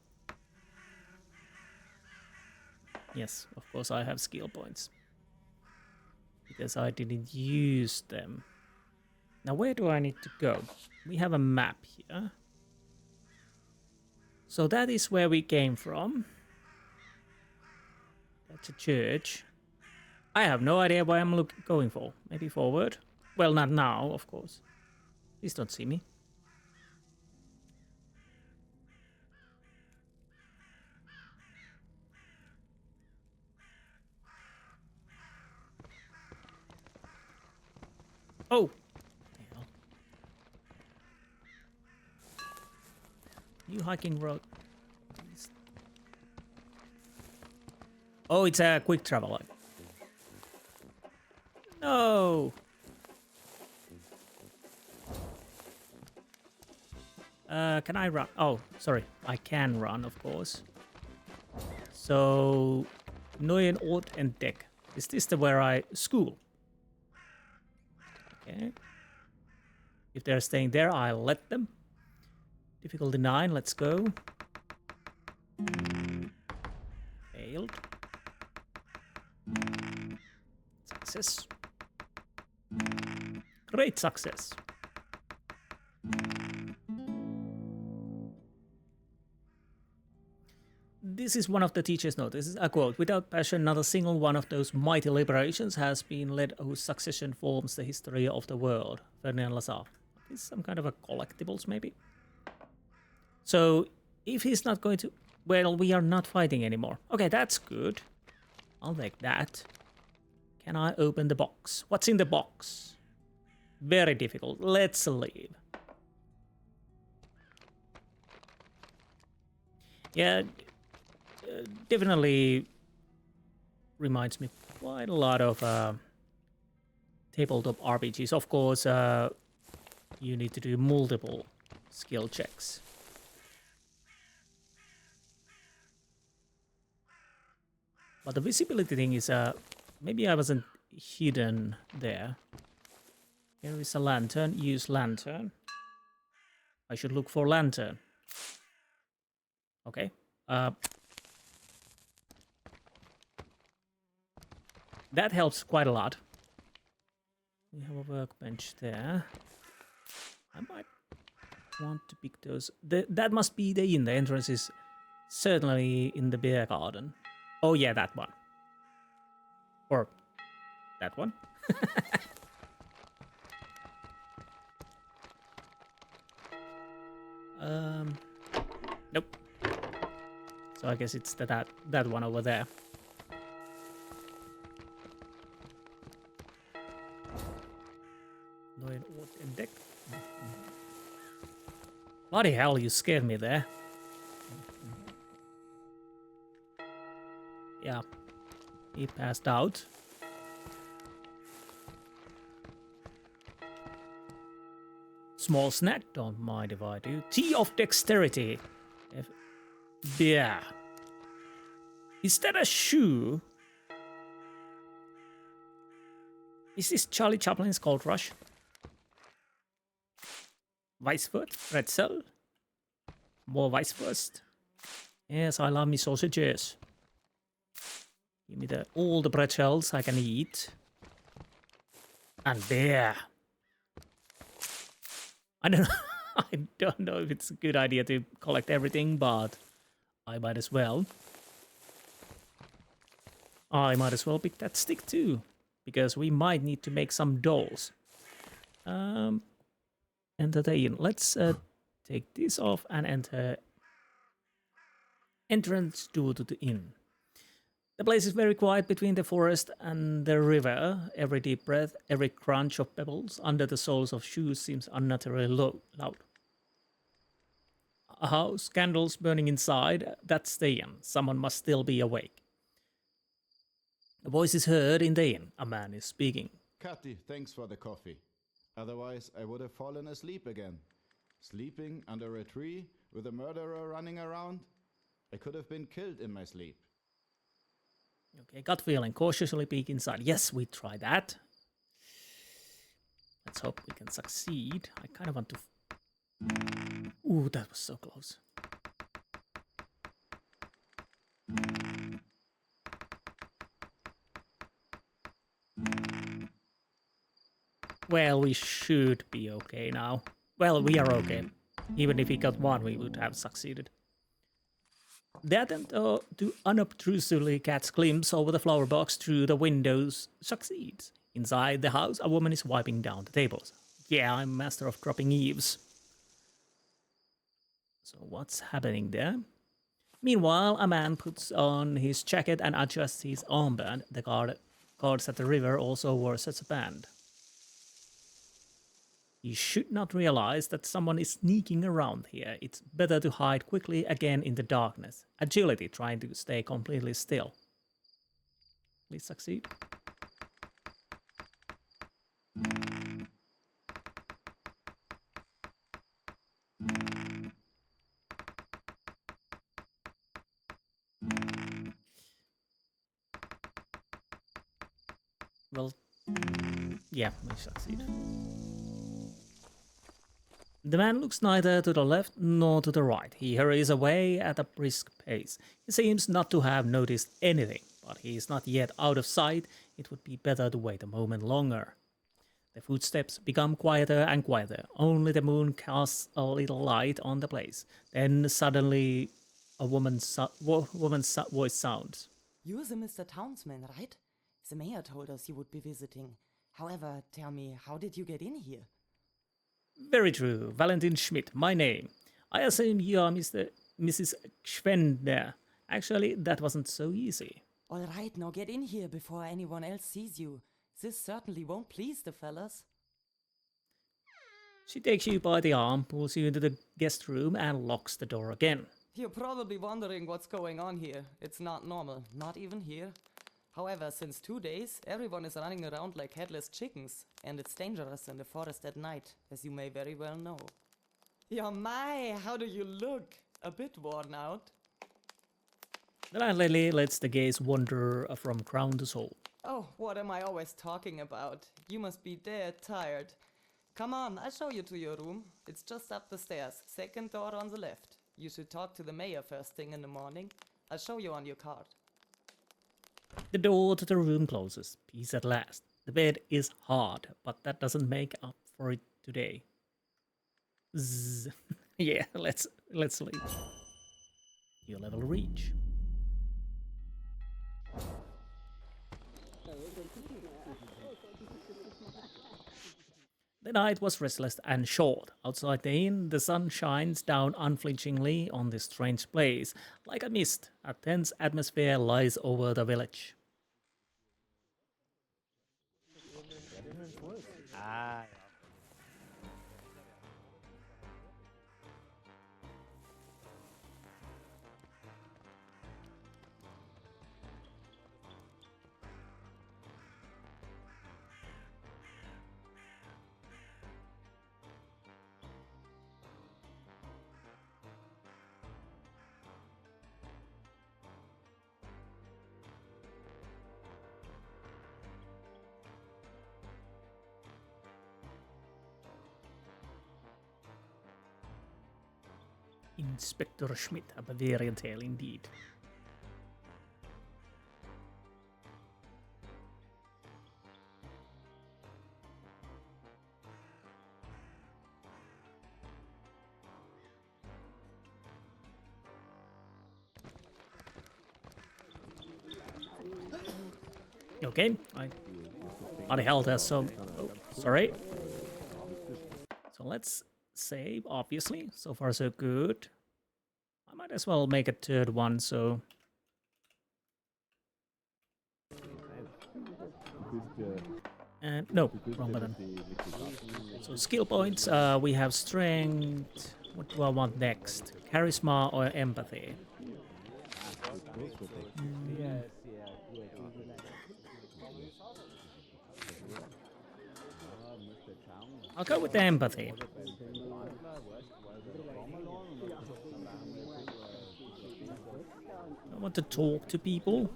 Yes, of course I have skill points. Because I didn't use them. Now where do I need to go? We have a map here. So that is where we came from. That's a church. I have no idea where I'm going for. Maybe forward? Well, not now, of course. Please don't see me. Oh! Hell. New hiking road. Oh, it's a quick travel. No! Can I run? Oh, sorry. I can run, of course. So, Neuen Ort entdeck. Is this the where I school? Okay. If they're staying there, I'll let them. Difficulty 9, let's go. Failed. Success. Great success. This is one of the teacher's notes. This is a quote. Without passion, not a single one of those mighty liberations has been led whose succession forms the history of the world. Ferdinand Lassalle. Is some kind of a collectibles, maybe? So, if he's not going to... Well, we are not fighting anymore. Okay, that's good. I'll take that. Can I open the box? What's in the box? Very difficult. Let's leave. Yeah, definitely reminds me quite a lot of tabletop RPGs. Of course, you need to do multiple skill checks. But the visibility thing is, maybe I wasn't hidden there. Here is a lantern. Use lantern. I should look for lantern. Okay. That helps quite a lot. We have a workbench there. I might want to pick those. That must be the inn. The entrance is certainly in the beer garden. Oh yeah, that one. Or that one. Nope. So I guess it's that one over there. Neuen Ort entdeckt. Bloody hell, you scared me there. Yeah. He passed out. Small snack, don't mind if I do. Tea of dexterity. Yeah. Is that a shoe? Is this Charlie Chaplin's Gold Rush? Weisswurst? Pretzel? More Weisswurst? Yes, I love me sausages. Give me all the pretzels I can eat. And beer. I don't know. I don't know if it's a good idea to collect everything, but I might as well. I might as well pick that stick too, because we might need to make some dolls. Enter the inn. Let's take this off and enter entrance door to the inn. The place is very quiet between the forest and the river. Every deep breath, every crunch of pebbles under the soles of shoes seems unnaturally loud. A house, candles burning inside. That's the inn. Someone must still be awake. A voice is heard in the inn. A man is speaking. Cathy, thanks for the coffee. Otherwise, I would have fallen asleep again. Sleeping under a tree with a murderer running around? I could have been killed in my sleep. Okay, gut feeling. Cautiously peek inside. Yes, we try that. Let's hope we can succeed. I kind of want to... Ooh, that was so close. Well, we should be okay now. Well, we are okay. Even if we got one, we would have succeeded. The attempt to unobtrusively catch glimpse over the flower box through the windows succeeds. Inside the house, a woman is wiping down the tables. Yeah, I'm master of dropping eaves. So what's happening there? Meanwhile, a man puts on his jacket and adjusts his armband. The guards at the river also wore such a band. You should not realize that someone is sneaking around here. It's better to hide quickly again in the darkness. Agility, trying to stay completely still. Please succeed. Well, yeah, we succeed. The man looks neither to the left nor to the right. He hurries away at a brisk pace. He seems not to have noticed anything, but he is not yet out of sight. It would be better to wait a moment longer. The footsteps become quieter and quieter. Only the moon casts a little light on the place. Then suddenly a woman's voice sounds. You're the Mr. Townsman, right? The mayor told us you would be visiting. However, tell me, how did you get in here? Very true. Valentin Schmidt, my name. I assume you are Mrs. Schwender. Actually, that wasn't so easy. All right, now get in here before anyone else sees you. This certainly won't please the fellas. She takes you by the arm, pulls you into the guest room, and locks the door again. You're probably wondering what's going on here. It's not normal, not even here. However, since 2 days, everyone is running around like headless chickens, and it's dangerous in the forest at night, as you may very well know. Yeah, my, how do you look? A bit worn out. The landlady lets the gaze wander from crown to sole. Oh, what am I always talking about? You must be dead tired. Come on, I'll show you to your room. It's just up the stairs, second door on the left. You should talk to the mayor first thing in the morning. I'll show you on your card. The door to the room closes. Peace at last. The bed is hard, but that doesn't make up for it today. Zzz. Yeah, let's sleep. Your level reach. The night was restless and short. Outside the inn, the sun shines down unflinchingly on this strange place. Like a mist, a tense atmosphere lies over the village. Inspector Schmidt, a Bavarian Tale indeed. Okay, I held that so... Oh, sorry. So let's save, obviously. So far so good. I might as well make a third one, so... No, wrong button. So skill points, we have strength. What do I want next? Charisma or empathy? I'll go with the empathy. I want to talk to people.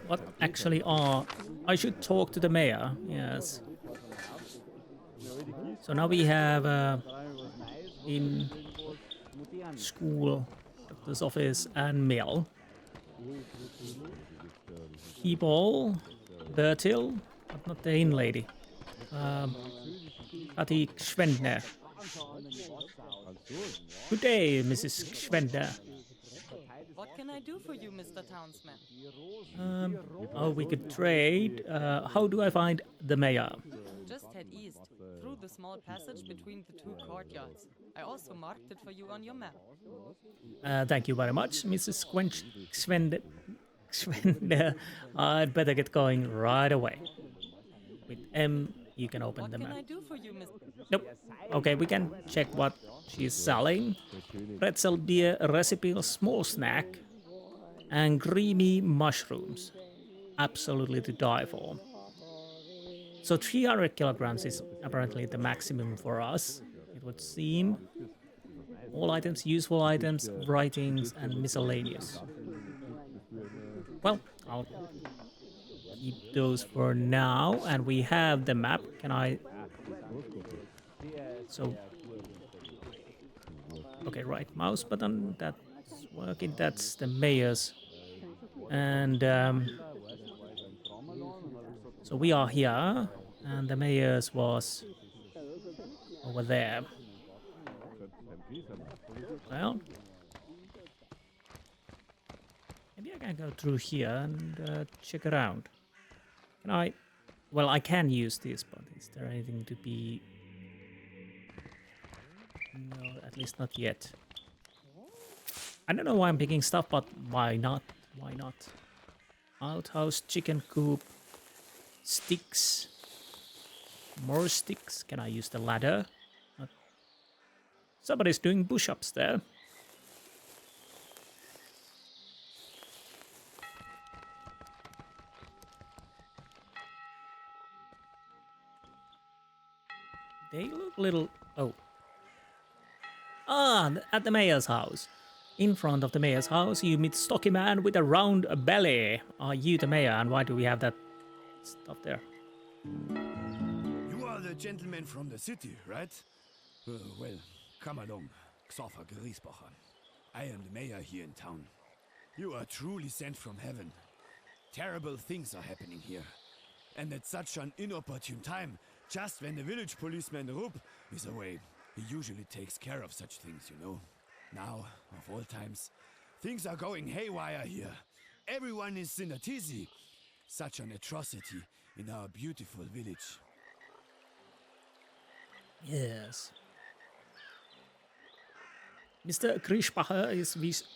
What actually are... I should talk to the mayor, yes. So now we have in school, doctor's office and mail. People, Bertil, but not the inn lady. Ati Schwendner. Good day, Mrs. Schwendner. What can I do for you, Mr. Townsman? Oh, we could trade. How do I find the mayor? Just head east, through the small passage between the two courtyards. I also marked it for you on your map. Thank you very much, Mrs. Schwender. I'd better get going right away. With M, you can open the What can map. I do for you, Mr. Nope. Okay, we can check what she's selling. Pretzel beer, a recipe, a small snack, and creamy mushrooms. Absolutely to die for. So 300 kilograms is apparently the maximum for us, it would seem. All items, useful items, writings, and miscellaneous. Well, I'll keep those for now, and we have the map. Can I... So... Okay, right mouse button, that's working, that's the mayor's. And so we are here, and the mayor's was over there. Well, maybe I can go through here and check around. Can I? Well, I can use this, but is there anything to be... No, at least not yet. I don't know why I'm picking stuff, but why not? Why not? Outhouse, chicken coop, sticks, more sticks. Can I use the ladder? Not. Somebody's doing push-ups there. They look little... Oh. Ah, at the mayor's house. In front of the mayor's house, you meet stocky man with a round belly. Are you the mayor, and why do we have that stuff there? You are the gentleman from the city, right? Well, come along, Xoffer Griesbacher. I am the mayor here in town. You are truly sent from heaven. Terrible things are happening here. And at such an inopportune time, just when the village policeman Rupp is away. He usually takes care of such things, you know. Now, of all times, things are going haywire here. Everyone is in a tizzy. Such an atrocity in our beautiful village. Yes. Mr. Griesbacher is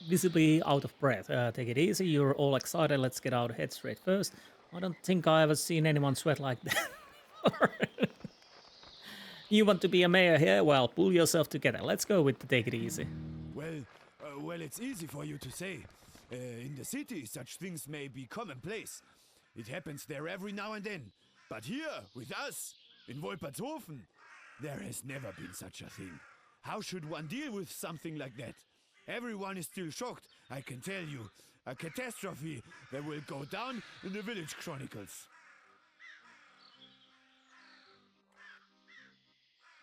visibly out of breath. Take it easy, you're all excited, let's get our heads straight first. I don't think I've ever seen anyone sweat like that. You want to be a mayor here? Well, pull yourself together. Let's go with the take it easy. Well, it's easy for you to say. In the city, such things may be commonplace. It happens there every now and then. But here, with us, in Wolpertshofen, there has never been such a thing. How should one deal with something like that? Everyone is still shocked, I can tell you. A catastrophe that will go down in the village chronicles.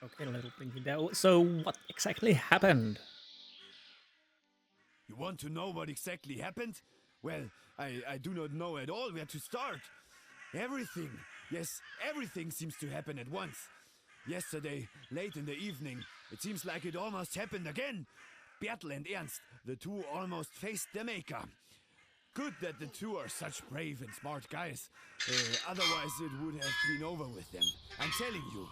Okay, a little thinking there. So, what exactly happened? You want to know what exactly happened? Well, I do not know at all where to start. Everything, yes, everything seems to happen at once. Yesterday, late in the evening, it seems like it almost happened again. Bertel and Ernst, the two almost faced the Maker. Good that the two are such brave and smart guys. Otherwise, it would have been over with them. I'm telling you,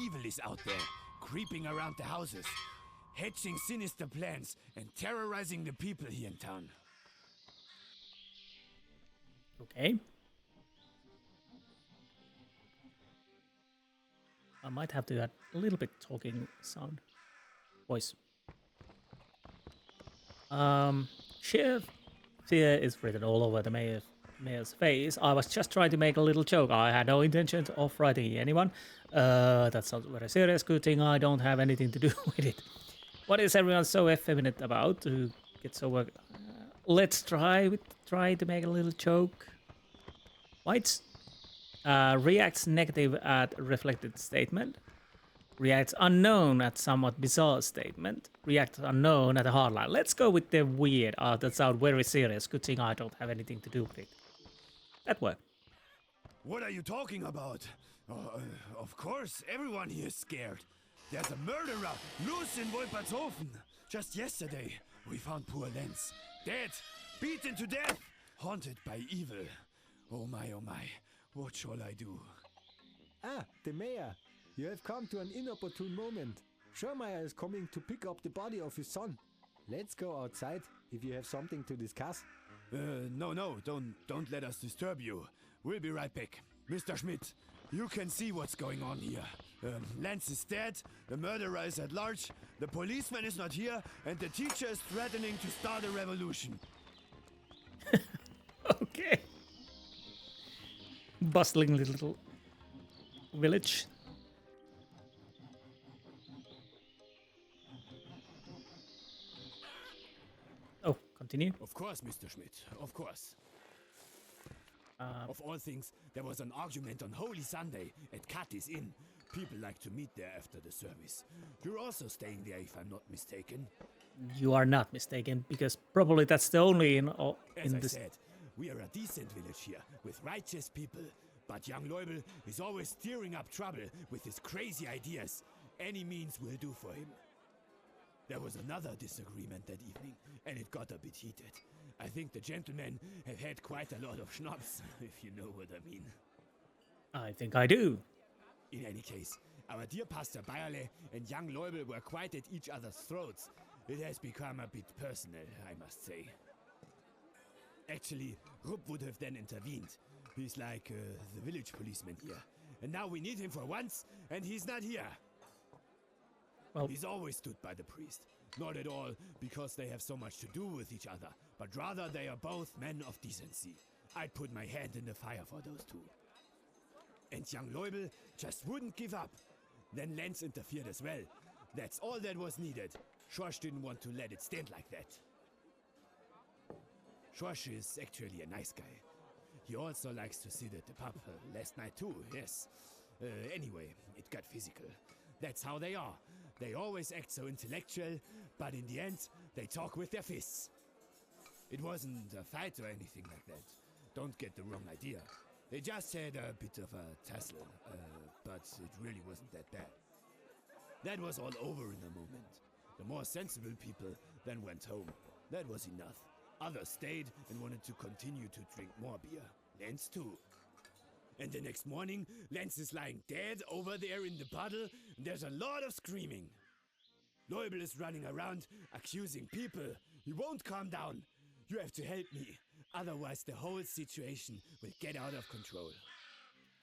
evil is out there, creeping around the houses, hatching sinister plans and terrorizing the people here in town. Okay. I might have to add a little bit talking sound. Voice. Sheriff Fear is written all over the mayor's face. I was just trying to make a little joke. I had no intention of frightening anyone. That sounds very serious. Good thing I don't have anything to do with it. What is everyone so effeminate about to get so work? Let's try to make a little joke. White reacts negative at reflected statement. Reacts unknown at somewhat bizarre statement. Reacts unknown at a hard line. Let's go with the weird. That sounds very serious. Good thing I don't have anything to do with it. That worked. What are you talking about? Of course, everyone here is scared. There's a murderer loose in Wolpertshofen. Just yesterday, we found poor Lenz. Dead, beaten to death, haunted by evil. Oh my, what shall I do? Ah, the mayor. You have come to an inopportune moment. Schirmeyer is coming to pick up the body of his son. Let's go outside if you have something to discuss. No, don't let us disturb you. We'll be right back. Mr. Schmidt, you can see what's going on here. Lenz is dead, the murderer is at large, the policeman is not here, and the teacher is threatening to start a revolution. Okay. Bustling little village. Oh, continue. Of course, Mr. Schmidt, of course. Of all things, there was an argument on Holy Sunday at Kathy's Inn. People like to meet there after the service. You're also staying there, if I'm not mistaken. You are not mistaken, because probably that's the only in As I this. said, we are a decent village here, with righteous people. But young Leubel is always stirring up trouble with his crazy ideas. Any means will do for him. There was another disagreement that evening, and it got a bit heated. I think the gentlemen have had quite a lot of schnapps, if you know what I mean. I think I do. In any case, our dear Pastor Bayerle and young Leubel were quite at each other's throats. It has become a bit personal, I must say. Actually, Rupp would have then intervened. He's like the village policeman here. And now we need him for once, and he's not here. Well, He's always stood by the priest. Not at all because they have so much to do with each other, but rather they are both men of decency. I'd put my hand in the fire for those two. And young Leubel just wouldn't give up. Then Lenz interfered as well. That's all that was needed. Schorsch didn't want to let it stand like that. Schorsch is actually a nice guy. He also likes to sit at the pub last night too, yes. Anyway, it got physical. That's how they are. They always act so intellectual, but in the end, they talk with their fists. It wasn't a fight or anything like that. Don't get the wrong idea. They just had a bit of a tussle, but it really wasn't that bad. That was all over in a moment. The more sensible people then went home. That was enough. Others stayed and wanted to continue to drink more beer. Lenz too. And the next morning, Lenz is lying dead over there in the puddle, and there's a lot of screaming. Leubel is running around, accusing people. He won't calm down. You have to help me. Otherwise, the whole situation will get out of control.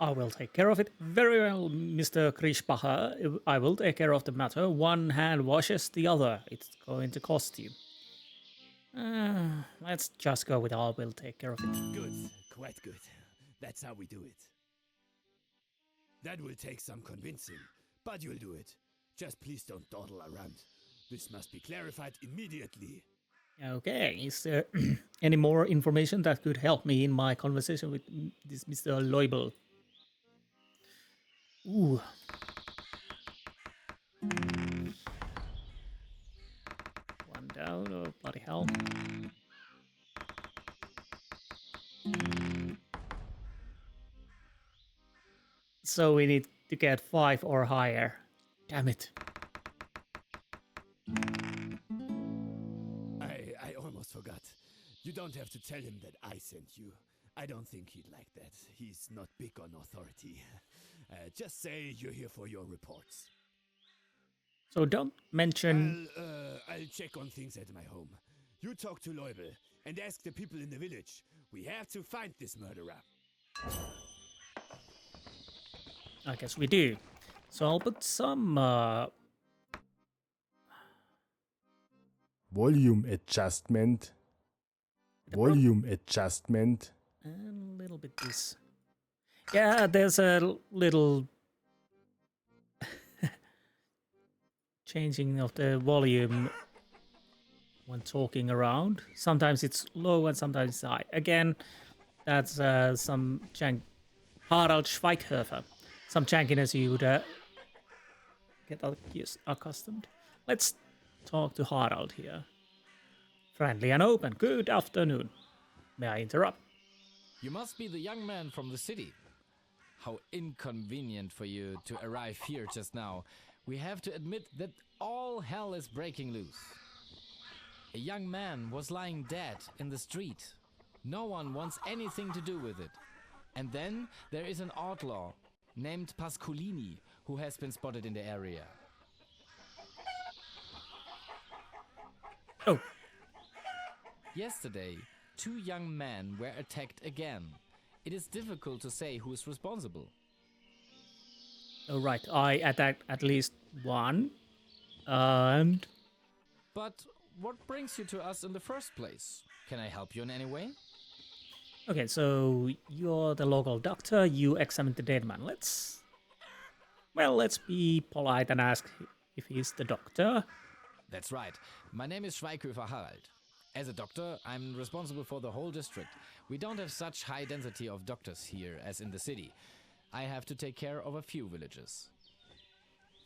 I will take care of it. Very well, Mr. Krischbacher. I will take care of the matter. One hand washes the other. It's going to cost you. Let's just go with I will take care of it. Good, quite good. That's how we do it. That will take some convincing, but you'll do it. Just please don't dawdle around. This must be clarified immediately. Okay, is there any more information that could help me in my conversation with this Mr. Leubel? Ooh. One down, oh bloody hell. So we need to get 5 or higher. Damn it. I almost forgot. You don't have to tell him that I sent you. I don't think he'd like that. He's not big on authority. Just say you're here for your reports. So don't mention... I'll check on things at my home. You talk to Leubel and ask the people in the village. We have to find this murderer. I guess we do. So I'll put some... Volume adjustment. Volume adjustment. And a little bit this. Yeah, there's a little changing of the volume when talking around. Sometimes it's low and sometimes it's high. Again, that's some Harald Schweighöfer. Some jankiness you would get accustomed. Let's talk to Harald here. Friendly and open. Good afternoon. May I interrupt? You must be the young man from the city. How inconvenient for you to arrive here just now. We have to admit that all hell is breaking loose. A young man was lying dead in the street. No one wants anything to do with it. And then there is an outlaw named Pascolini who has been spotted in the area. Oh. Yesterday, 2 young men were attacked again. It is difficult to say who is responsible. Oh, right. I attacked at least one. And... But what brings you to us in the first place? Can I help you in any way? Okay, so you're the local doctor. You examined the dead man. Let's be polite and ask if he's the doctor. That's right. My name is Schweighöfer Harald. As a doctor, I'm responsible for the whole district. We don't have such high density of doctors here as in the city. I have to take care of a few villages.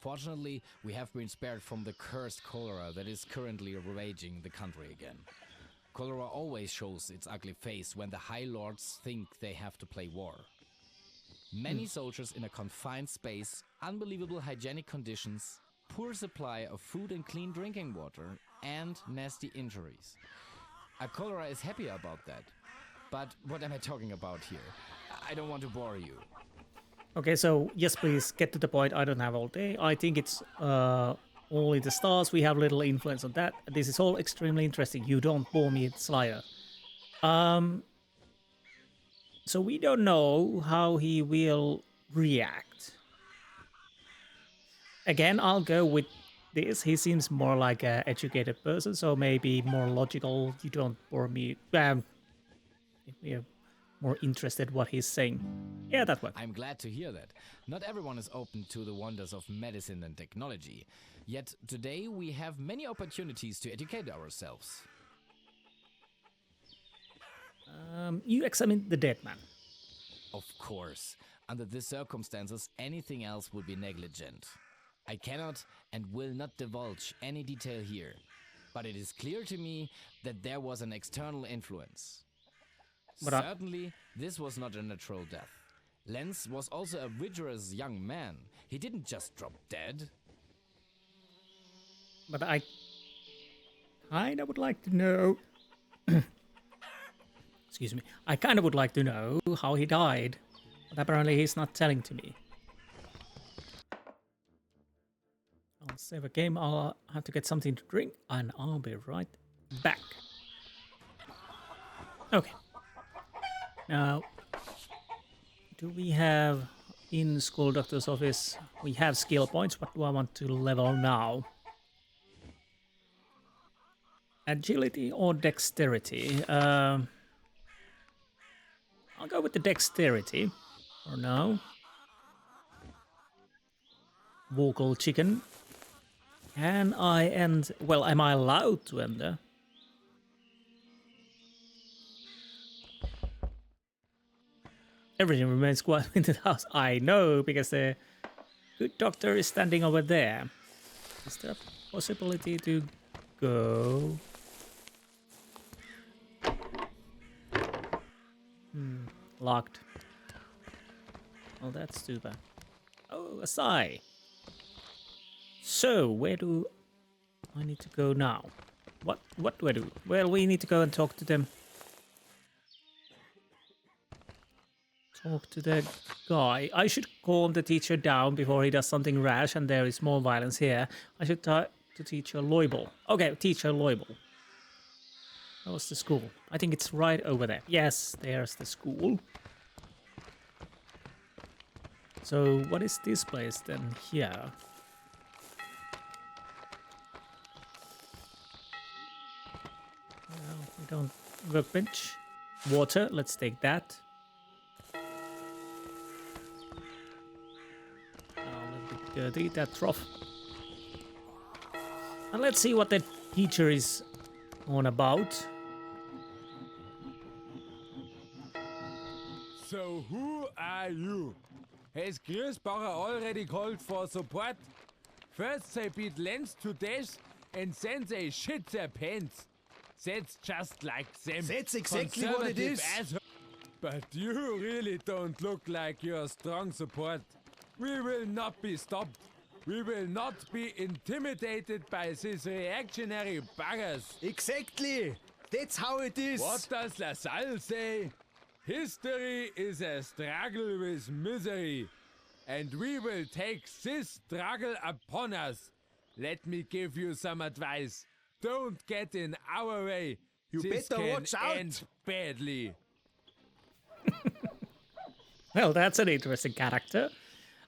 Fortunately, we have been spared from the cursed cholera that is currently ravaging the country again. Cholera always shows its ugly face when the High Lords think they have to play war. Many soldiers in a confined space, unbelievable hygienic conditions, poor supply of food and clean drinking water, and nasty injuries. A cholera is happy about that. But what am I talking about here? I don't want to bore you. Okay, so yes, please get to the point. I don't have all day. I think it's only the stars. We have little influence on that. This is all extremely interesting. You don't bore me, Slayer. So we don't know how he will react. Again, I'll go with this. He seems more like an educated person, so maybe more logical. You don't bore me. We're more interested what he's saying. Yeah, that one. I'm glad to hear that. Not everyone is open to the wonders of medicine and technology. Yet today we have many opportunities to educate ourselves. You examined the dead man. Of course. Under these circumstances, anything else would be negligent. I cannot and will not divulge any detail here. But it is clear to me that there was an external influence. Certainly, this was not a natural death. Lenz was also a vigorous young man. He didn't just drop dead. But I kind of would like to know... Excuse me. I kind of would like to know how he died. But apparently he's not telling to me. I'll save a game. I'll have to get something to drink. And I'll be right back. Okay. Now, do we have in school doctor's office? We have skill points. What do I want to level now? Agility or dexterity? I'll go with the dexterity for now. Vocal chicken. Can I end? Well, am I allowed to enter? Everything remains quiet in the house. I know, because the good doctor is standing over there. Is there a possibility to go? Locked. Oh, that's too bad. Oh, a sigh. So, where do I need to go now? What do I do? Well, we need to go and talk to them. Talk to the guy. I should calm the teacher down before he does something rash and there is more violence here. I should talk to teacher Leubel. Okay, teacher Leubel. That was the school. I think it's right over there. Yes, there's the school. So what is this place then here? Well, we don't workbench. Water, let's take that. A little bit dirty, that trough. And let's see what the teacher is on about. So who are you? Has Griesbacher already called for support? First they beat Lenz to death and then they shit their pants. That's just like them. That's exactly what it is. But you really don't look like you're strong support. We will not be stopped. We will not be intimidated by these reactionary buggers. Exactly. That's how it is. What does LaSalle say? History is a struggle with misery. And we will take this struggle upon us. Let me give you some advice. Don't get in our way. You this better can watch out. end badly. Well, that's an interesting character.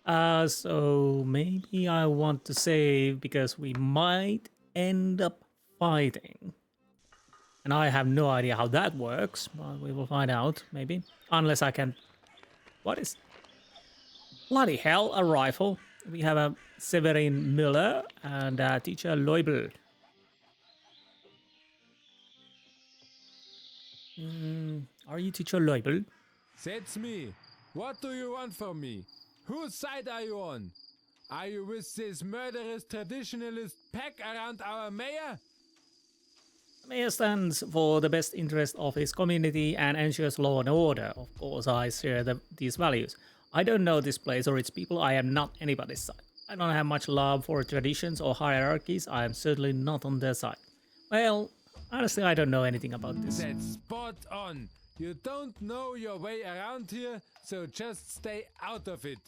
So maybe I want to save because we might end up fighting. And I have no idea how that works, but we will find out, maybe. Unless I can... What is... Bloody hell, a rifle. We have a Severin Miller and teacher Leubel. Are you teacher Leubel? That's me. What do you want from me? Whose side are you on? Are you with this murderous traditionalist pack around our mayor? The mayor stands for the best interest of his community and ensures law and order. Of course, I share these values. I don't know this place or its people. I am not anybody's side. I don't have much love for traditions or hierarchies. I am certainly not on their side. Well, honestly, I don't know anything about this. That's spot on. You don't know your way around here, so just stay out of it.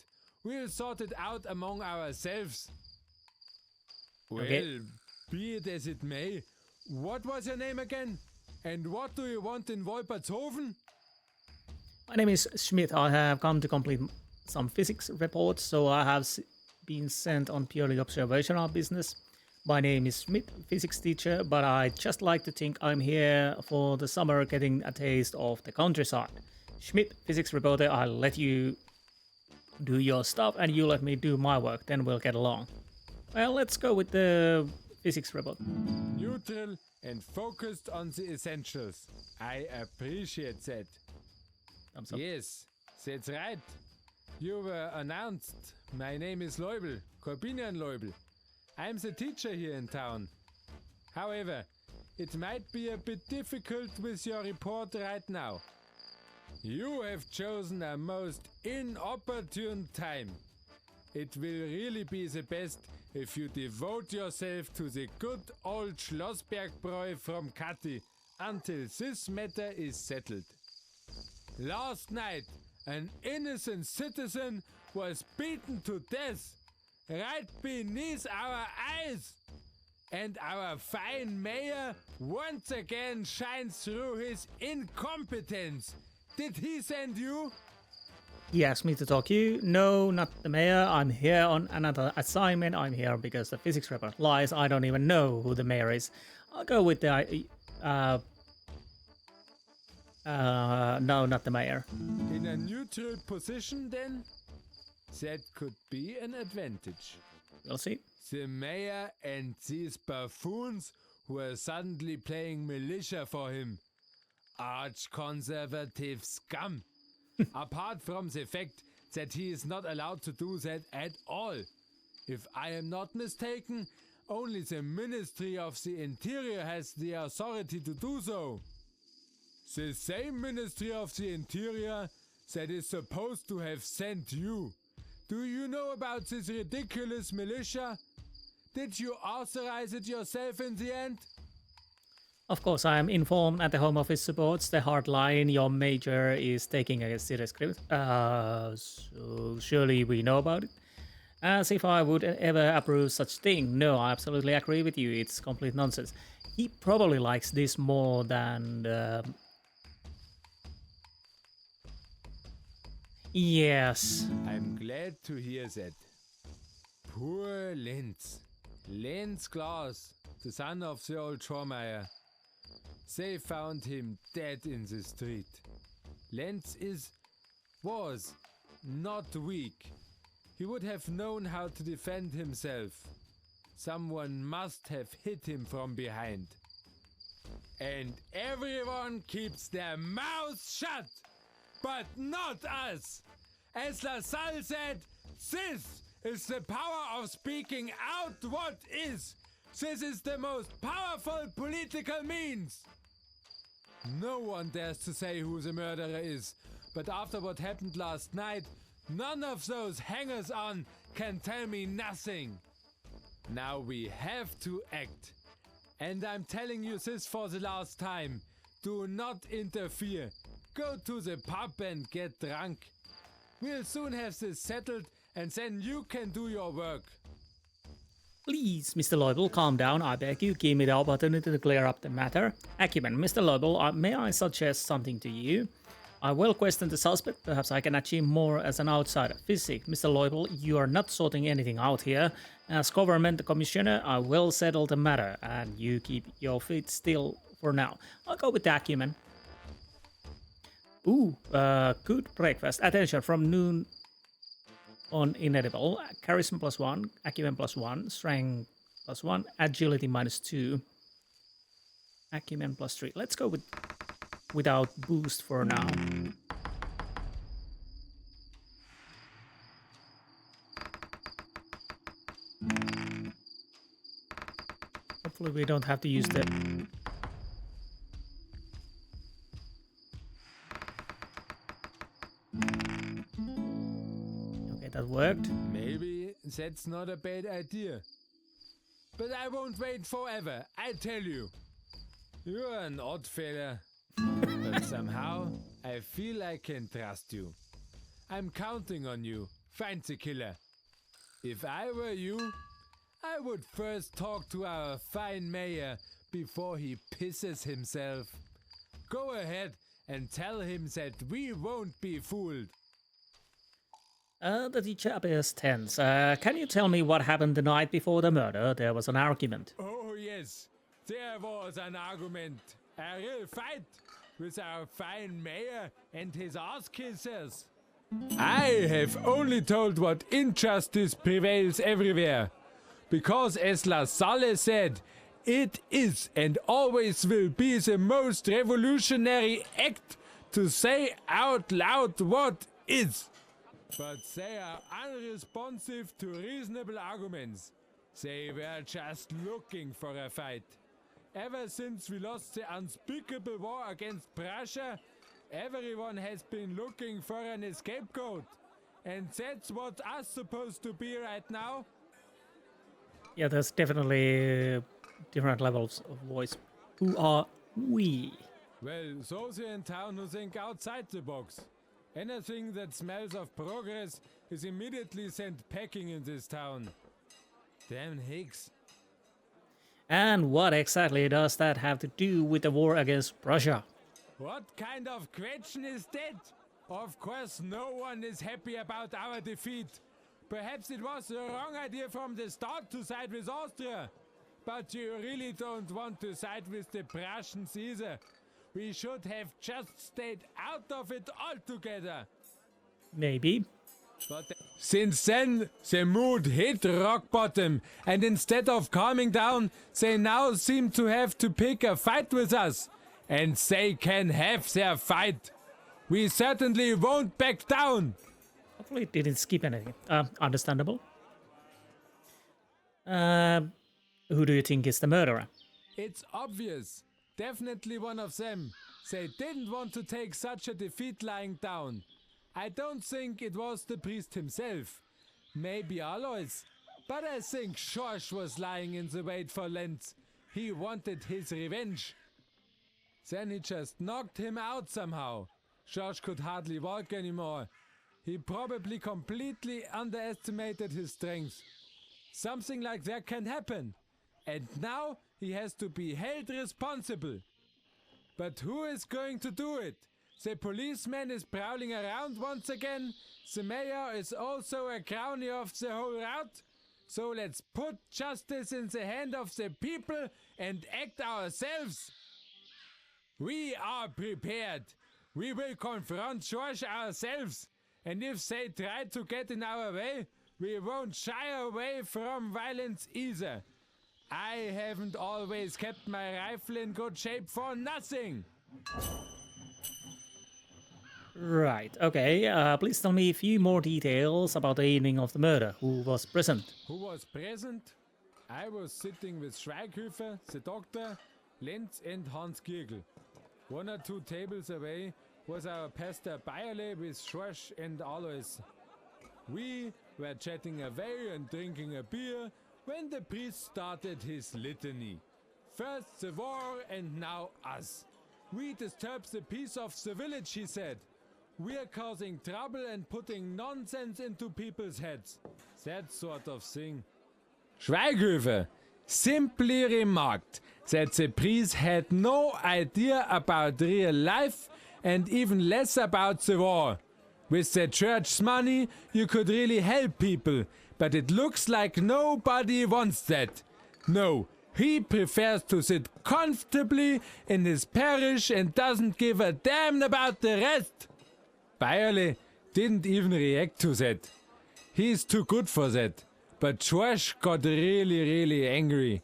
We'll sort it out among ourselves. Well, Okay. be it as it may. What was your name again? And what do you want in Wolpertshofen? My name is Schmidt. I have come to complete some physics reports, so I have been sent on purely observational business. My name is Schmidt, physics teacher, but I just like to think I'm here for the summer getting a taste of the countryside. Schmidt, physics reporter, I'll let you do your stuff and you let me do my work, then we'll get along. Well, let's go with the physics report. Neutral and focused on the essentials. I appreciate that. Thumbs up. Yes, that's right. You were announced. My name is Leubel, Corbinian Leubel. I'm the teacher here in town. However, it might be a bit difficult with your report right now. You have chosen a most inopportune time. It will really be the best if you devote yourself to the good old Schlossbergbräu from Kati until this matter is settled. Last night, an innocent citizen was beaten to death right beneath our eyes. And our fine mayor once again shines through his incompetence. Did he send you? He asked me to talk to you. No, not the mayor. I'm here on another assignment. I'm here because the physics report lies. I don't even know who the mayor is. I'll go with the... no, not the mayor. In a neutral position then? That could be an advantage. We'll see. The mayor and these buffoons who are suddenly playing militia for him. Arch-conservative scum. Apart from the fact that he is not allowed to do that at all. If I am not mistaken, only the Ministry of the Interior has the authority to do so. The same Ministry of the Interior that is supposed to have sent you. Do you know about this ridiculous militia? Did you authorize it yourself in the end? Of course, I am informed at the Home Office supports the hard line. Your major is taking a serious script. So surely we know about it. As if I would ever approve such thing. No, I absolutely agree with you. It's complete nonsense. He probably likes this more than... Yes. I'm glad to hear that. Poor Lenz. Lenz Klaus, the son of the old Schormeyer. They found him dead in the street. Lenz was not weak. He would have known how to defend himself. Someone must have hit him from behind. And everyone keeps their mouths shut, but not us. As LaSalle said, this is the power of speaking out what is. This is the most powerful political means. No one dares to say who the murderer is, but after what happened last night, none of those hangers-on can tell me nothing. Now we have to act. And I'm telling you this for the last time. Do not interfere. Go to the pub and get drunk. We'll soon have this settled and then you can do your work. Please, Mr. Leubel, calm down, I beg you. Give me the opportunity to clear up the matter. Acumen, Mr. Leubel, may I suggest something to you? I will question the suspect. Perhaps I can achieve more as an outsider. Physic, Mr. Leubel, you are not sorting anything out here. As government commissioner, I will settle the matter, and you keep your feet still for now. I'll go with the acumen. Ooh, good breakfast. Attention, from noon on inedible. Charisma +1, acumen +1, strength +1, agility -2, acumen +3. Let's go with without boost for now. Hopefully we don't have to use the... Okay, that worked. Maybe that's not a bad idea. But I won't wait forever, I tell you. You're an odd fella. But somehow, I feel I can trust you. I'm counting on you. Find the killer. If I were you, I would first talk to our fine mayor before he pisses himself. Go ahead and tell him that we won't be fooled. The teacher appears tense. Can you tell me what happened the night before the murder? There was an argument. Oh yes, there was an argument. A real fight with our fine mayor and his ass-kissers. I have only told what injustice prevails everywhere. Because as LaSalle said, it is and always will be the most revolutionary act to say out loud what is. But they are unresponsive to reasonable arguments. They were just looking for a fight. Ever since we lost the unspeakable war against Prussia, everyone has been looking for an scapegoat. And that's what us supposed to be right now. Yeah, there's definitely different levels of voice. Who are we? Well, those here in town who think outside the box. Anything that smells of progress is immediately sent packing in this town. Damn Hicks. And what exactly does that have to do with the war against Prussia? What kind of question is that? Of course no one is happy about our defeat. Perhaps it was the wrong idea from the start to side with Austria. But you really don't want to side with the Prussians either. We should have just stayed out of it altogether. Maybe. But since then, the mood hit rock bottom, and instead of calming down, they now seem to have to pick a fight with us. And they can have their fight. We certainly won't back down. Hopefully it didn't skip anything. Understandable. Who do you think is the murderer? It's obvious. Definitely one of them. They didn't want to take such a defeat lying down. I don't think it was the priest himself. Maybe Alois. But I think Schorsch was lying in the wait for Lenz. He wanted his revenge. Then he just knocked him out somehow. Schorsch could hardly walk anymore. He probably completely underestimated his strength. Something like that can happen. And now he has to be held responsible. But who is going to do it? The policeman is prowling around once again. The mayor is also a crony of the whole route. So let's put justice in the hand of the people and act ourselves. We are prepared. We will confront George ourselves. And if they try to get in our way, we won't shy away from violence either. I haven't always kept my rifle in good shape for nothing. Right, okay. Please tell me a few more details about the evening of the murder. Who was present? Who was present? I was sitting with Schweighöfer, the doctor, Lenz and Hans Kirgel. 1 or 2 tables away was our pastor Bayerle with Schorsch and Alois. We were chatting away and drinking a beer when the priest started his litany. First the war and now us. We disturb the peace of the village, he said. We're causing trouble and putting nonsense into people's heads. That sort of thing. Schweighöfer simply remarked that the priest had no idea about real life and even less about the war. With the church's money, you could really help people, but it looks like nobody wants that. No, he prefers to sit comfortably in his parish and doesn't give a damn about the rest. Bayerle didn't even react to that. He's too good for that. But George got really angry.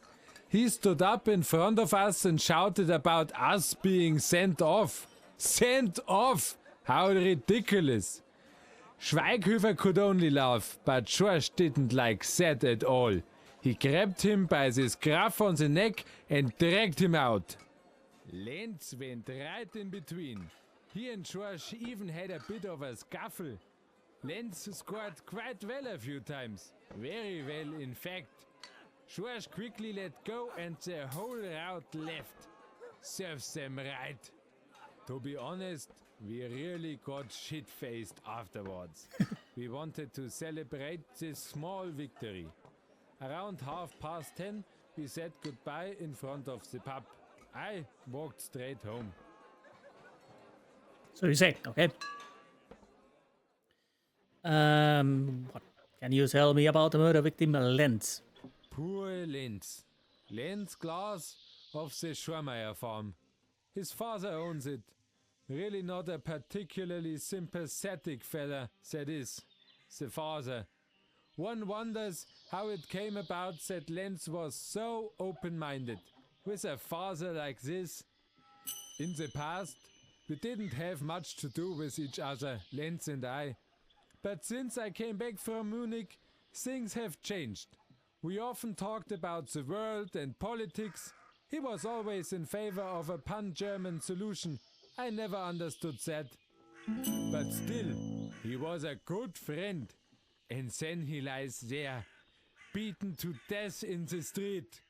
He stood up in front of us and shouted about us being sent off. Sent off! How ridiculous! Schweighöfer could only laugh, but George didn't like that at all. He grabbed him by the scruff on the neck and dragged him out. Lenz went right in between. He and George even had a bit of a scuffle. Lenz scored quite well a few times. Very well, in fact. George quickly let go and the whole rout left. Serves them right. To be honest, we really got shit-faced afterwards. We wanted to celebrate this small victory. Around 10:30, we said goodbye in front of the pub. I walked straight home. So you say, okay. What can you tell me about the murder victim, Lenz? Poor Lenz. Lenz Glass of the Schormeyer farm. His father owns it. Really not a particularly sympathetic fella, that is. The father. One wonders how it came about that Lenz was so open-minded. With a father like this. In the past, we didn't have much to do with each other, Lenz and I. But since I came back from Munich, things have changed. We often talked about the world and politics. He was always in favor of a pan-German solution. I never understood that. But still, he was a good friend. And then he lies there, beaten to death in the street.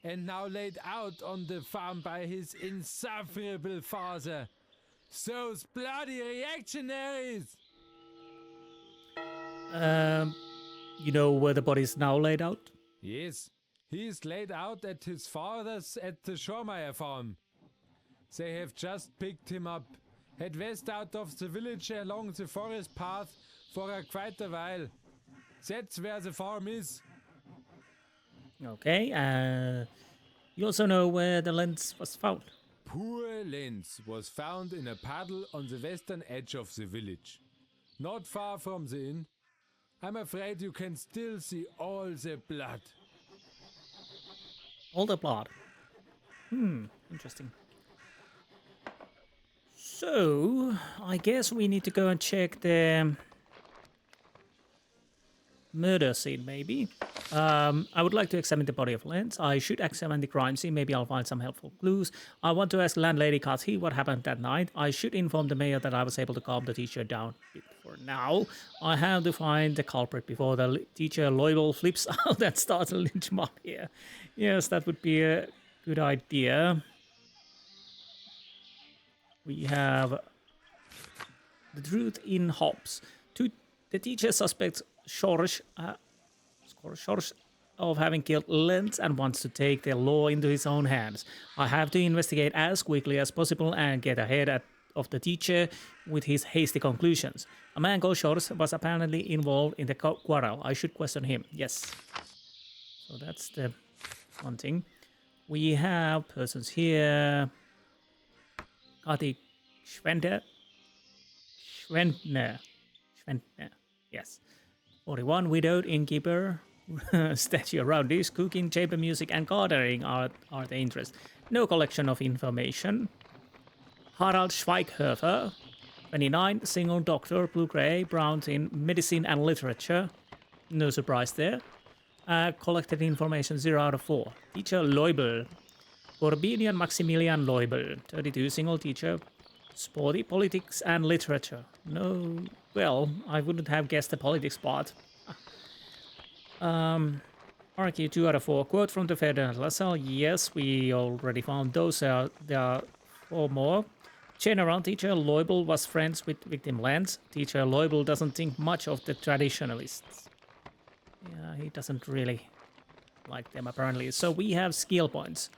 And now laid out on the farm by his insufferable father. Those bloody reactionaries! You know where the body is now laid out? Yes, he is laid out at his father's at the Schormeyer farm. They have just picked him up, head west out of the village along the forest path for quite a while. That's where the farm is. Okay, you also know where the Lenz was found? Poor Lenz was found in a puddle on the western edge of the village. Not far from the inn. I'm afraid you can still see all the blood. All the blood. Interesting. So, I guess we need to go and check the murder scene, maybe. I would like to examine the body of Lenz. I should examine the crime scene. Maybe I'll find some helpful clues. I want to ask landlady Kathy what happened that night. I should inform the mayor that I was able to calm the teacher down. For now, I have to find the culprit before the teacher Leubel flips out and starts a lynch mob here. Yes, that would be a good idea. We have the truth in Hobbs. The teacher suspects Schorsch of having killed Lenz and wants to take the law into his own hands. I have to investigate as quickly as possible and get ahead of the teacher with his hasty conclusions. A man called Schorsch was apparently involved in the quarrel. I should question him. Yes. So that's the one thing. We have persons here. Kati Schwender. Schwendner. Yes. 41 widowed innkeeper. Statue around this. Cooking, chamber music, and gardening are the interests. No collection of information. Harald Schweighofer. 29, single doctor, blue-gray, browns in medicine and literature. No surprise there. Collected information 0 out of 4. Teacher Leubel. Corbinian Maximilian Leubel. 32, single teacher. Sporty, politics and literature. No, well, I wouldn't have guessed the politics part. RQ 2 out of 4. Quote from the Ferdinand Lassalle. Yes, we already found those. There are 4 more. General teacher Leubel was friends with victim Lenz. Teacher Leubel doesn't think much of the traditionalists. Yeah, he doesn't really like them apparently. So we have skill points.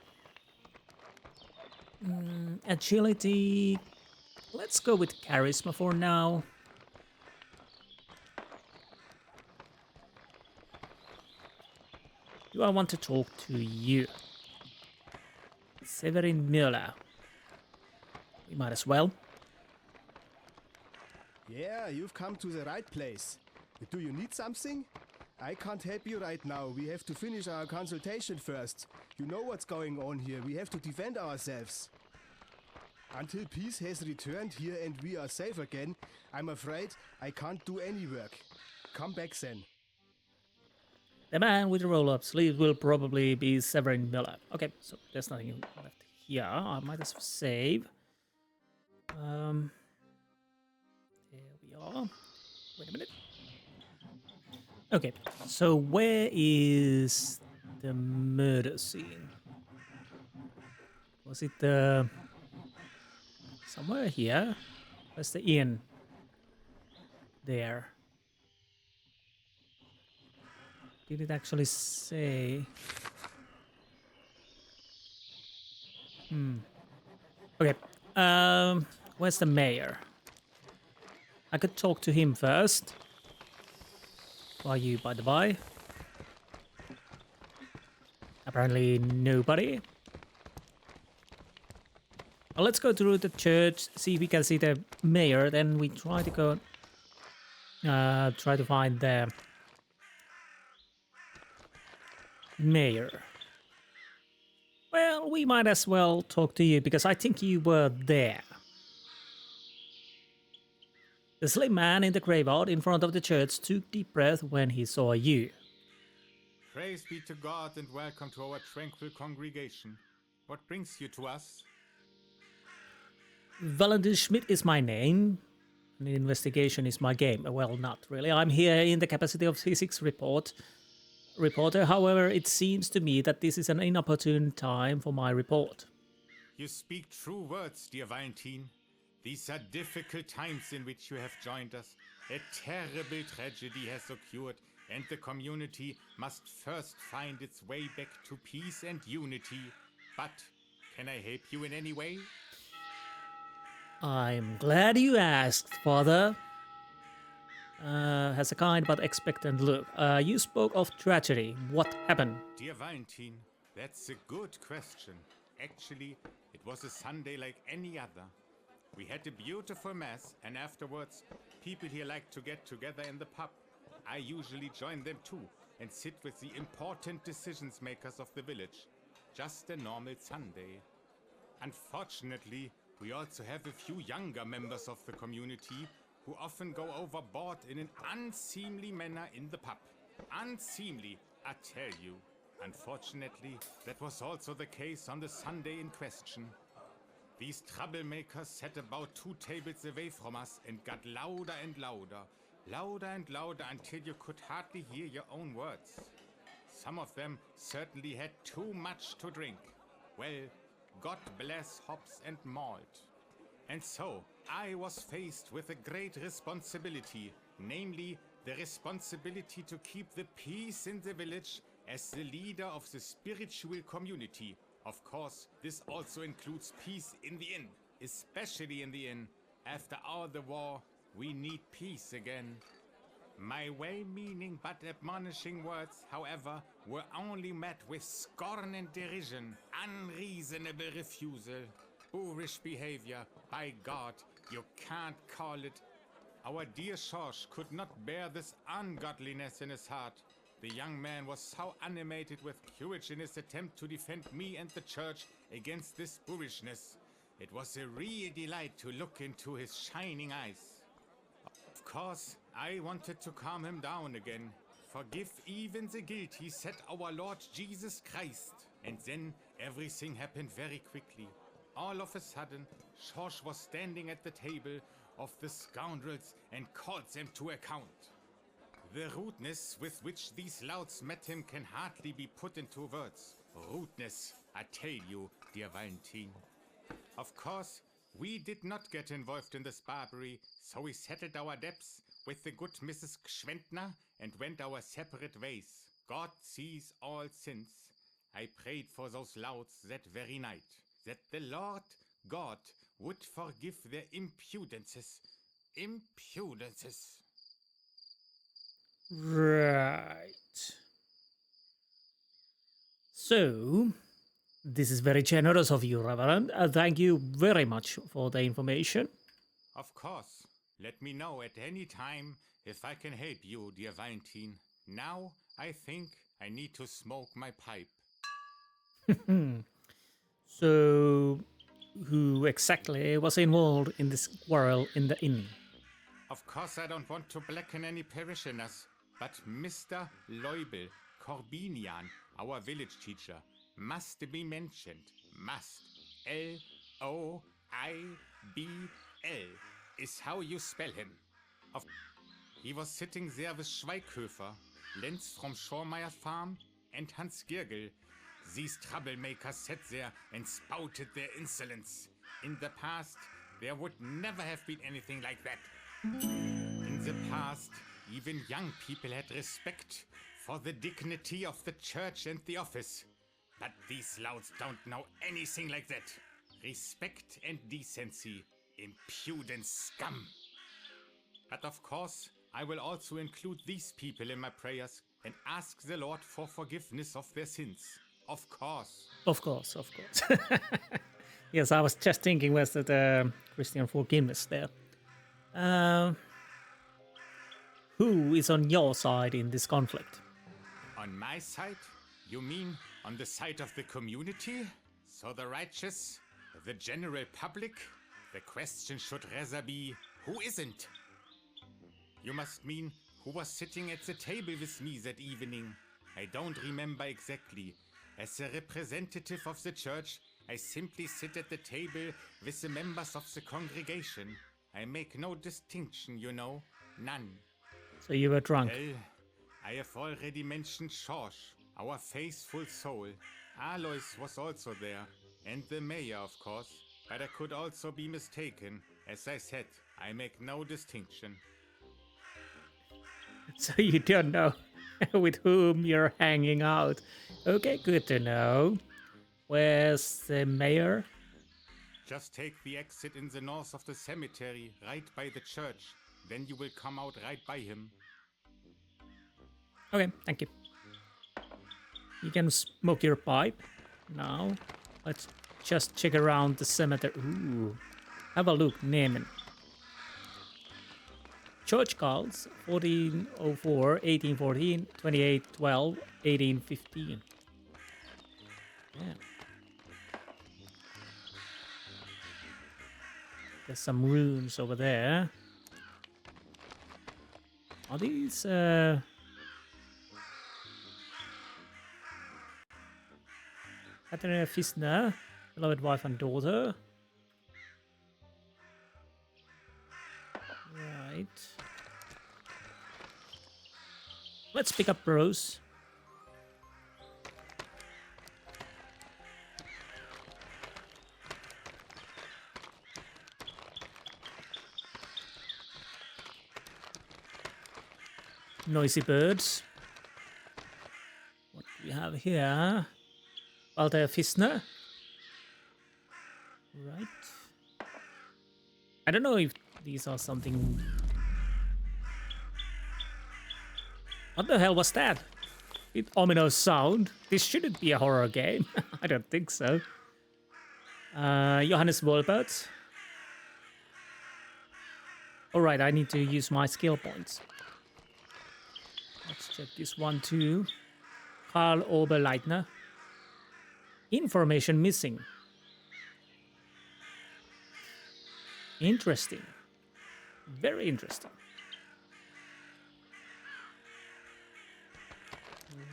Agility. Let's go with charisma for now. Do I want to talk to you? Severin Müller. We might as well. Yeah, you've come to the right place. Do you need something? I can't help you right now. We have to finish our consultation first. You know what's going on here. We have to defend ourselves. Until peace has returned here and we are safe again, I'm afraid I can't do any work. Come back then. The man with the roll-up sleeves will probably be Severin Müller. Okay, so there's nothing left here. I might as well save. There we are. Wait a minute. Okay, so where is the murder scene? Was it somewhere here? Where's the inn? There. Did it actually say? Okay. Where's the mayor? I could talk to him first. Who are you, by the by? Apparently nobody. Well, let's go through the church, see if we can see the mayor. Then we try to go, try to find the mayor. Well, we might as well talk to you because I think you were there. The slim man in the graveyard in front of the church took deep breath when he saw you. Praise be to God and welcome to our tranquil congregation. What brings you to us? Valentin Schmidt is my name. And the investigation is my game. Well, not really. I'm here in the capacity of physics reporter. However, it seems to me that this is an inopportune time for my report. You speak true words, dear Valentin. These are difficult times in which you have joined us. A terrible tragedy has occurred, and the community must first find its way back to peace and unity. But can I help you in any way? I'm glad you asked, Father. Has a kind but expectant look. You spoke of tragedy. What happened? Dear Valentin, that's a good question. Actually, it was a Sunday like any other. We had a beautiful mass, and afterwards, people here like to get together in the pub. I usually join them too, and sit with the important decisions makers of the village. Just a normal Sunday. Unfortunately, we also have a few younger members of the community who often go overboard in an unseemly manner in the pub. Unseemly, I tell you. Unfortunately, that was also the case on the Sunday in question. These troublemakers sat about 2 tables away from us and got louder and louder. Louder and louder until you could hardly hear your own words. Some of them certainly had too much to drink. Well, God bless hops and malt. And so, I was faced with a great responsibility, namely the responsibility to keep the peace in the village as the leader of the spiritual community. Of course, this also includes peace in the inn, especially in the inn. After all the war, we need peace again. My well-meaning but admonishing words, however, were only met with scorn and derision, unreasonable refusal, boorish behavior, By God, you can't call it. Our dear George could not bear this ungodliness in his heart. The young man was so animated with courage in his attempt to defend me and the church against this boorishness. It was a real delight to look into his shining eyes. Of course, I wanted to calm him down again. Forgive even the guilt, he said, our Lord Jesus Christ. And then everything happened very quickly. All of a sudden, George was standing at the table of the scoundrels and called them to account. The rudeness with which these louts met him can hardly be put into words. Rudeness, I tell you, dear Valentin. Of course, we did not get involved in this barbary, so we settled our debts with the good Mrs. Gschwendner and went our separate ways. God sees all sins. I prayed for those louts that very night, that the Lord God would forgive their impudences. Impudences. Right. So, this is very generous of you, Reverend. Thank you very much for the information. Of course. Let me know at any time if I can help you, dear Valentin. Now, I think I need to smoke my pipe. So, who exactly was involved in this quarrel in the inn? Of course, I don't want to blacken any parishioners, but Mr. Leubel, Corbinian, our village teacher, must be mentioned. Must. L-O-I-B-L is how you spell him. He was sitting there with Schweighöfer, Lenz from Schormeyer Farm, and Hans Girgel. These troublemakers sat there and spouted their insolence. In the past, there would never have been anything like that. In the past, even young people had respect for the dignity of the church and the office. But these louts don't know anything like that. Respect and decency, impudent scum. But of course, I will also include these people in my prayers and ask the Lord for forgiveness of their sins. Of course. Of course, of course. Yes, I was just thinking was that Christian forgiveness there. Who is on your side in this conflict? On my side? You mean on the side of the community? So the righteous, the general public? The question should rather be, who isn't? You must mean who was sitting at the table with me that evening. I don't remember exactly. As a representative of the church, I simply sit at the table with the members of the congregation. I make no distinction, you know. None. So you were drunk? Well, I have already mentioned George, our faithful soul. Alois was also there. And the mayor, of course. But I could also be mistaken. As I said, I make no distinction. So you don't know with whom you're hanging out. Okay, good to know. Where's the mayor? Just take the exit in the north of the cemetery, right by the church. Then you will come out right by him. Okay, thank you. You can smoke your pipe now. Let's just check around the cemetery. Ooh, have a look, Naaman. Church calls 1404, 1814, 2812, 1815. Yeah. There's some runes over there. Are these Katarina Fisner, beloved wife and daughter? Right. Let's pick up Rose. Noisy birds. What do we have here? Walter Fisner. Right. I don't know if these are something. What the hell was that? Ominous sound. This shouldn't be a horror game. I don't think so. Johannes Wolpert. All right, I need to use my skill points. Let's check this one too. Karl Oberleitner. Information missing. Interesting. Very interesting.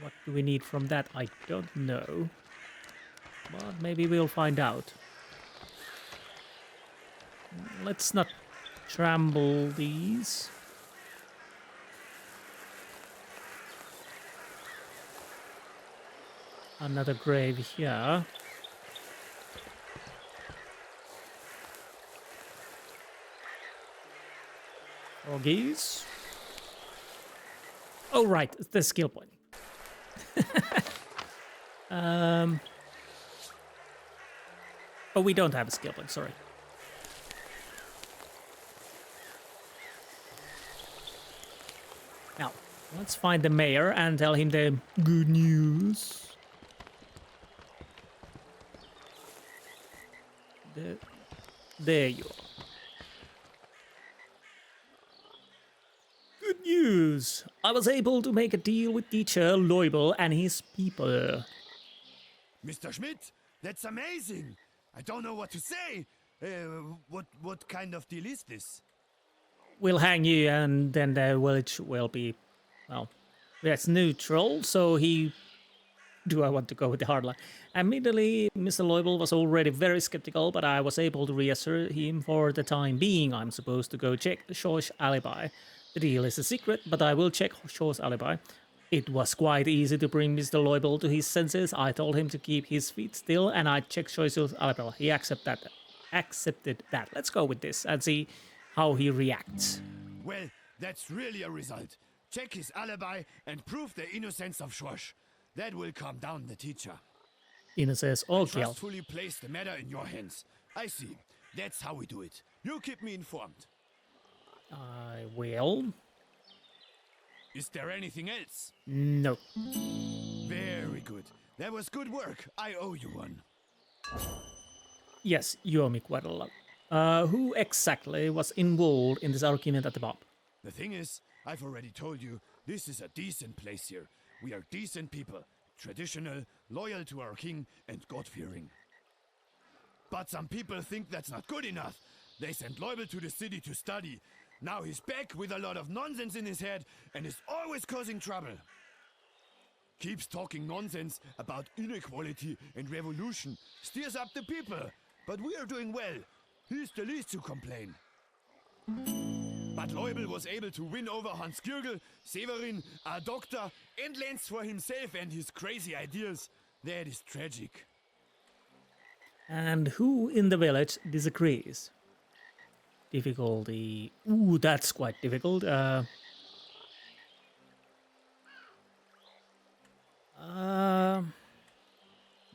What do we need from that? I don't know. But maybe we'll find out. Let's not trample these. Another grave here. Froggies. Oh, right, the skill point. Oh, we don't have a skill point, sorry. Now, let's find the mayor and tell him the good news. There you are. Good news! I was able to make a deal with teacher Leubel and his people. Mr. Schmidt, that's amazing! I don't know what to say. What kind of deal is this? We'll hang you and then the village will be, well, that's neutral, so do I want to go with the hardline? Admittedly, Mr. Leubel was already very skeptical, but I was able to reassure him for the time being. I'm supposed to go check Shaw's alibi. The deal is a secret, but I will check Shaw's alibi. It was quite easy to bring Mr. Leubel to his senses. I told him to keep his feet still, and I checked Shaw's alibi. He accepted that. Let's go with this and see how he reacts. Well, that's really a result. Check his alibi and prove the innocence of Schwarz. That will calm down the teacher. Innocence, okay. I trustfully place the matter in your hands. I see. That's how we do it. You keep me informed. I will. Is there anything else? No. Very good. That was good work. I owe you one. Yes, you owe me quite a lot. Who exactly was involved in this argument at the pub? The thing is, I've already told you, this is a decent place here. We are decent people, traditional, loyal to our king, and God-fearing. But some people think that's not good enough. They sent Leubel to the city to study. Now he's back with a lot of nonsense in his head and is always causing trouble. Keeps talking nonsense about inequality and revolution, steers up the people. But we are doing well. He's the least to complain. But Leubel was able to win over Hans Gürgel, Severin, our doctor, and Lenz for himself and his crazy ideas. That is tragic. And who in the village disagrees? Difficulty. Ooh, that's quite difficult.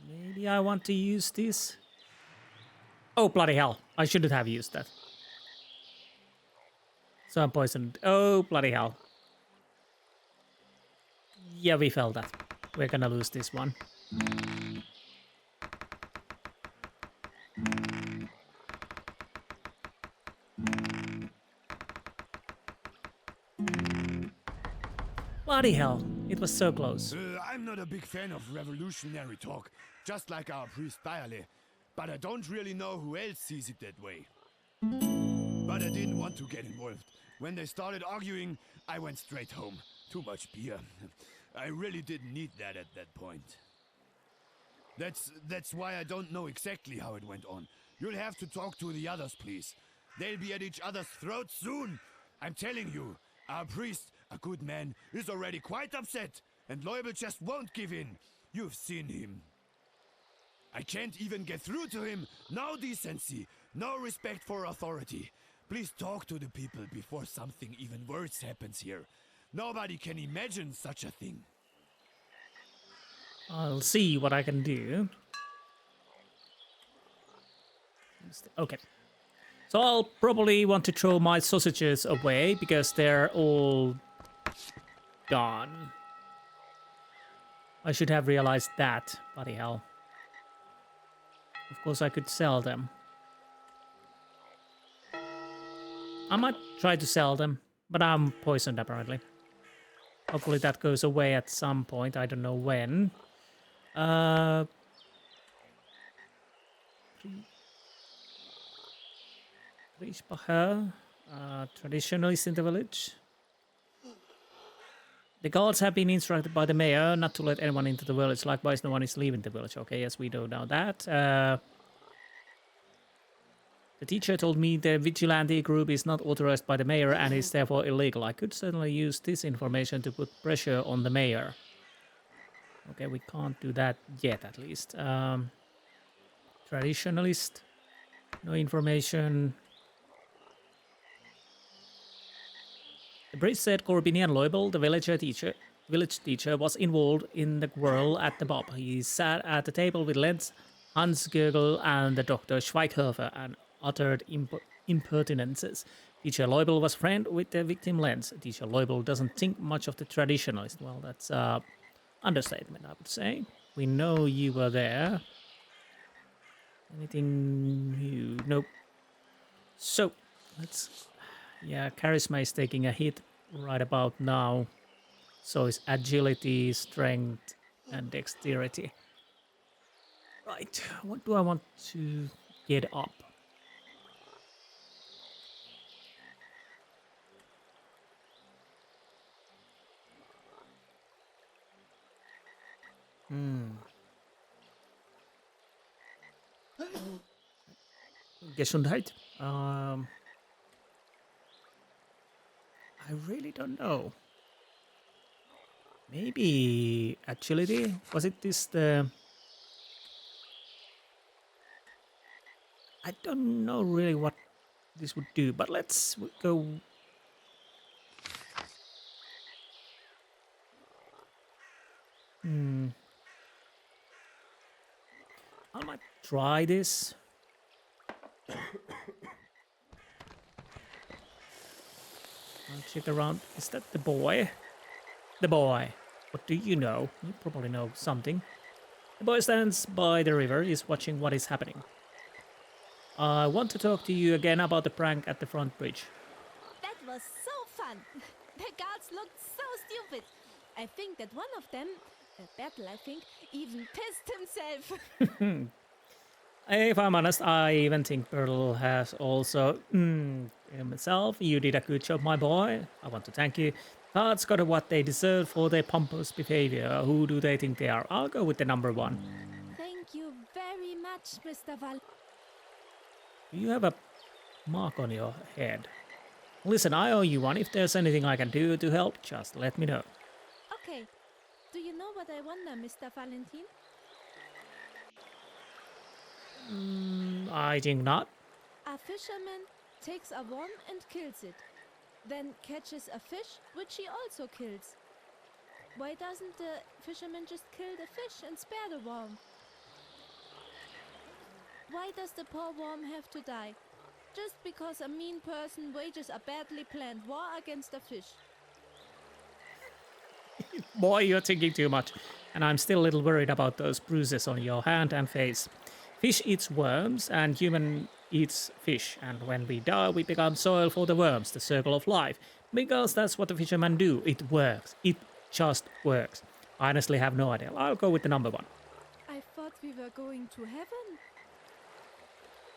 Maybe I want to use this. Oh, bloody hell. I shouldn't have used that. So I'm poisoned. Oh, bloody hell. Yeah, we felt that. We're gonna lose this one. Bloody hell. It was so close. I'm not a big fan of revolutionary talk, just like our priest Bayerle. But I don't really know who else sees it that way. But I didn't want to get involved. When they started arguing, I went straight home. Too much beer. I really didn't need that at that point. That's why I don't know exactly how it went on. You'll have to talk to the others, please. They'll be at each other's throats soon. I'm telling you, our priest, a good man, is already quite upset, and Leubel just won't give in. You've seen him. I can't even get through to him. No decency, no respect for authority. Please talk to the people before something even worse happens here. Nobody can imagine such a thing. I'll see what I can do. Okay. So I'll probably want to throw my sausages away because they're all gone. I should have realized that. Bloody hell. Of course I could sell them. I might try to sell them, but I'm poisoned apparently. Hopefully that goes away at some point. I don't know when. Traditionalist in the village. The guards have been instructed by the mayor not to let anyone into the village. Likewise, no one is leaving the village. Okay, yes, we do know that. The teacher told me the vigilante group is not authorized by the mayor and is therefore illegal. I could certainly use this information to put pressure on the mayor. Okay, we can't do that yet, at least. Traditionalist. No information. The priest said Corbinian Leubel, the village teacher, was involved in the quarrel at the pub. He sat at the table with Lenz, Hans Gürgel, and the doctor Schweighofer and uttered impertinences. Teacher Leubel was friend with the victim Lenz. Teacher Leubel doesn't think much of the traditionalist. Well, that's understatement, I would say. We know you were there. Anything new? Nope. So, let's... Yeah, charisma is taking a hit right about now. So is agility, strength, and dexterity. Right, what do I want to get up? Gesundheit. I really don't know. Maybe agility? Was it this the... I don't know really what this would do, but let's go... I might try this. I'll check around. Is that the boy? The boy. What do you know? You probably know something. The boy stands by the river, is watching what is happening. I want to talk to you again about the prank at the front bridge. That was so fun. The guards looked so stupid. I think that one of them, Bertel I think, even pissed himself. If I'm honest, I even think Bertel has also himself. You did a good job, my boy. I want to thank you. Guards got what they deserve for their pompous behavior. Who do they think they are? I'll go with the number 1. Thank you very much, Mr. Val. Do you have a mark on your head? Listen, I owe you one. If there's anything I can do to help, just let me know. Okay. Do you know what I wonder, Mr. Valentin? I think not. A fisherman takes a worm and kills it. Then catches a fish, which he also kills. Why doesn't the fisherman just kill the fish and spare the worm? Why does the poor worm have to die? Just because a mean person wages a badly planned war against a fish. Boy, you're thinking too much. And I'm still a little worried about those bruises on your hand and face. Fish eats worms and human eats fish. And when we die, we become soil for the worms, the circle of life. Because that's what the fishermen do. It works. It just works. I honestly have no idea. I'll go with the number 1. I thought we were going to heaven.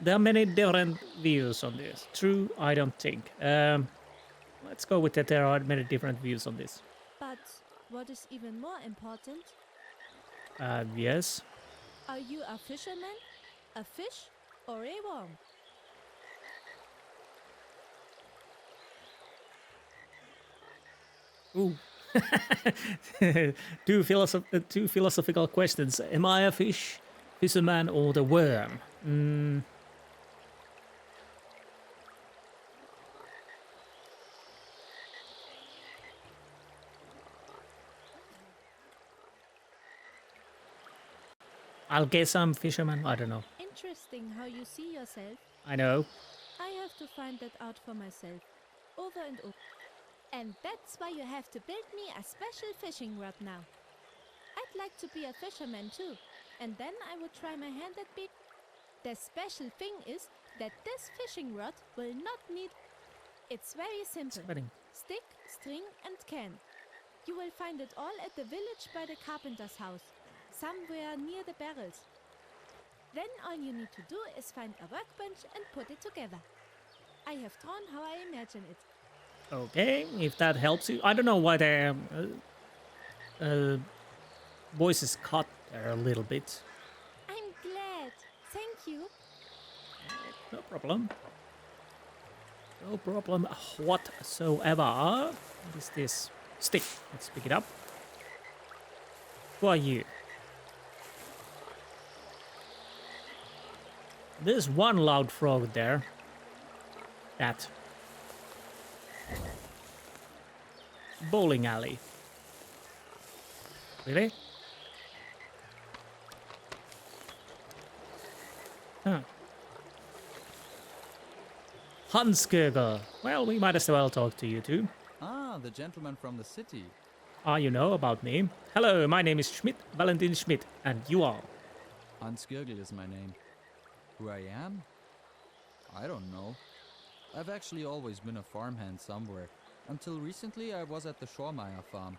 There are many different views on this. True, I don't think. Let's go with that. There are many different views on this. But what is even more important? Yes. Are you a fisherman, a fish, or a worm? Ooh. Two philosophical questions. Am I a fish, fisherman, or the worm? I'll guess I'm fisherman. I don't know. Interesting how you see yourself. I know. I have to find that out for myself, over and over. And that's why you have to build me a special fishing rod now. I'd like to be a fisherman too, and then I would try my hand at bait. The special thing is that this fishing rod will not need... It's very simple. Wedding. Stick, string, and can. You will find it all at the village by the carpenter's house, somewhere near the barrels. Then all you need to do is find a workbench and put it together. I have drawn how I imagine it. Okay, if that helps you. I don't know why their voice is cut there a little bit. I'm glad. Thank you. No problem. No problem whatsoever. What is this? Stick. Let's pick it up. Who are you? There's one loud frog there. That. Bowling alley. Really? Huh. Hansgurgel. Well, we might as well talk to you too. Ah, the gentleman from the city. Ah, you know about me. Hello, my name is Schmidt, Valentin Schmidt, and you are? Hans Gürgel is my name. Who I am? I don't know. I've actually always been a farmhand somewhere. Until recently I was at the Schormeyer farm.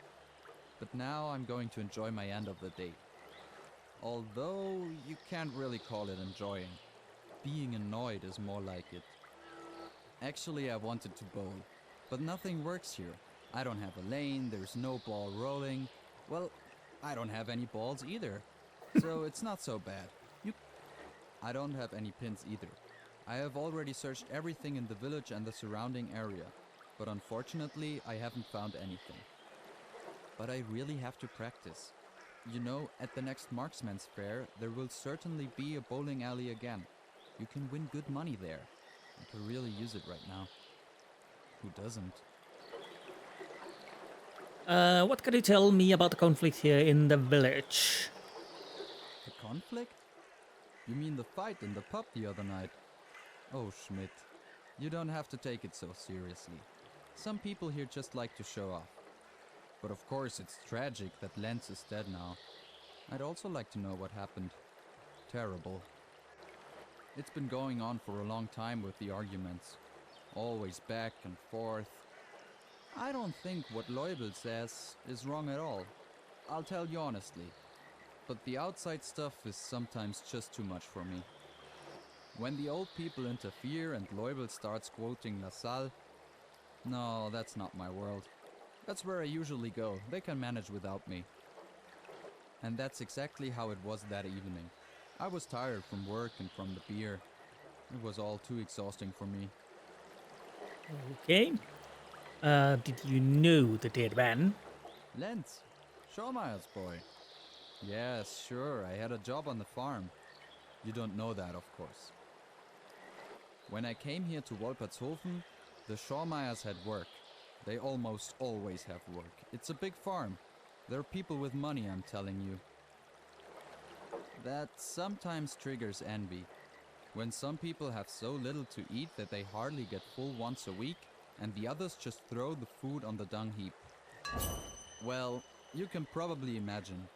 But now I'm going to enjoy my end of the day. Although you can't really call it enjoying. Being annoyed is more like it. Actually, I wanted to bowl, but nothing works here. I don't have a lane, there's no ball rolling. Well, I don't have any balls either. So it's not so bad. I don't have any pins either. I have already searched everything in the village and the surrounding area, but unfortunately I haven't found anything. But I really have to practice. You know, at the next Marksman's Fair, there will certainly be a bowling alley again. You can win good money there. I could really use it right now. Who doesn't? What can you tell me about the conflict here in the village? The conflict? You mean the fight in the pub the other night? Oh, Schmidt, you don't have to take it so seriously. Some people here just like to show off. But of course it's tragic that Lenz is dead now. I'd also like to know what happened. Terrible. It's been going on for a long time with the arguments. Always back and forth. I don't think what Leubel says is wrong at all. I'll tell you honestly. But the outside stuff is sometimes just too much for me. When the old people interfere and Leubel starts quoting LaSalle, no, that's not my world. That's where I usually go. They can manage without me. And that's exactly how it was that evening. I was tired from work and from the beer. It was all too exhausting for me. Okay. Did you know the dead man? Lenz, Schormeyer's boy. Yes, sure, I had a job on the farm. You don't know that, of course. When I came here to Wolpertshofen, the Schormeyers had work. They almost always have work. It's a big farm. There are people with money, I'm telling you. That sometimes triggers envy. When some people have so little to eat that they hardly get full once a week, and the others just throw the food on the dung heap. Well, you can probably imagine.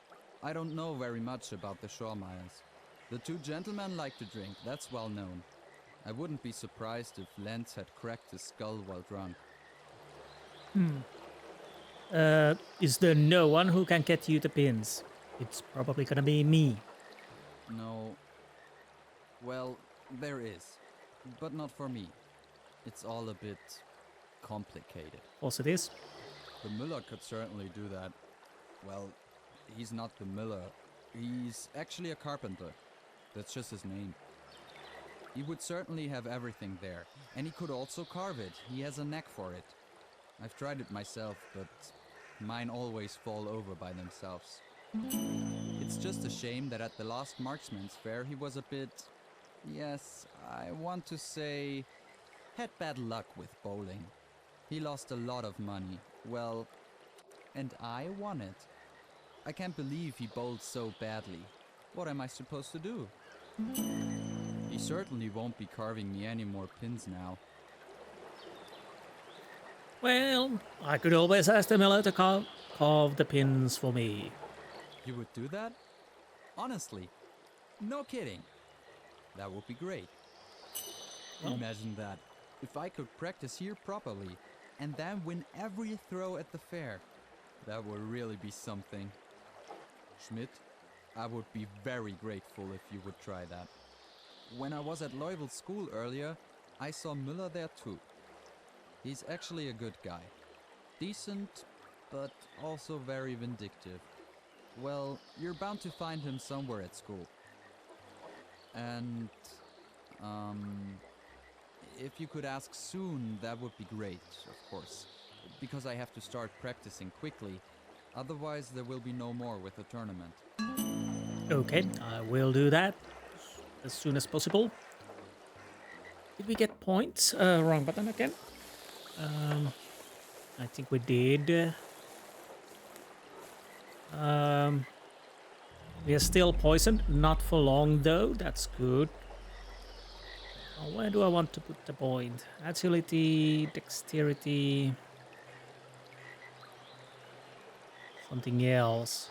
I don't know very much about the Schormeyers. The two gentlemen like to drink, that's well known. I wouldn't be surprised if Lenz had cracked his skull while drunk. Is there no one who can get you the pins? It's probably gonna be me. No. Well, there is. But not for me. It's all a bit complicated. Also this? The Miller could certainly do that. Well, he's not the Miller. He's actually a carpenter. That's just his name. He would certainly have everything there. And he could also carve it. He has a knack for it. I've tried it myself, but mine always fall over by themselves. It's just a shame that at the last Marksman's Fair he was a bit... Yes, I want to say... had bad luck with bowling. He lost a lot of money. Well, and I won it. I can't believe he bowled so badly. What am I supposed to do? He certainly won't be carving me any more pins now. Well, I could always ask the miller to carve the pins for me. You would do that? Honestly? No kidding. That would be great. Well. Imagine that. If I could practice here properly and then win every throw at the fair, that would really be something. Schmidt, I would be very grateful if you would try that. When I was at Leuvel's school earlier, I saw Müller there too. He's actually a good guy. Decent, but also very vindictive. Well, you're bound to find him somewhere at school. And, if you could ask soon, that would be great, of course. Because I have to start practicing quickly. Otherwise, there will be no more with the tournament. Okay, I will do that as soon as possible. Did we get points? Wrong button again. I think we did. We are still poisoned. Not for long though. That's good. Where do I want to put the point? Agility, dexterity, something else.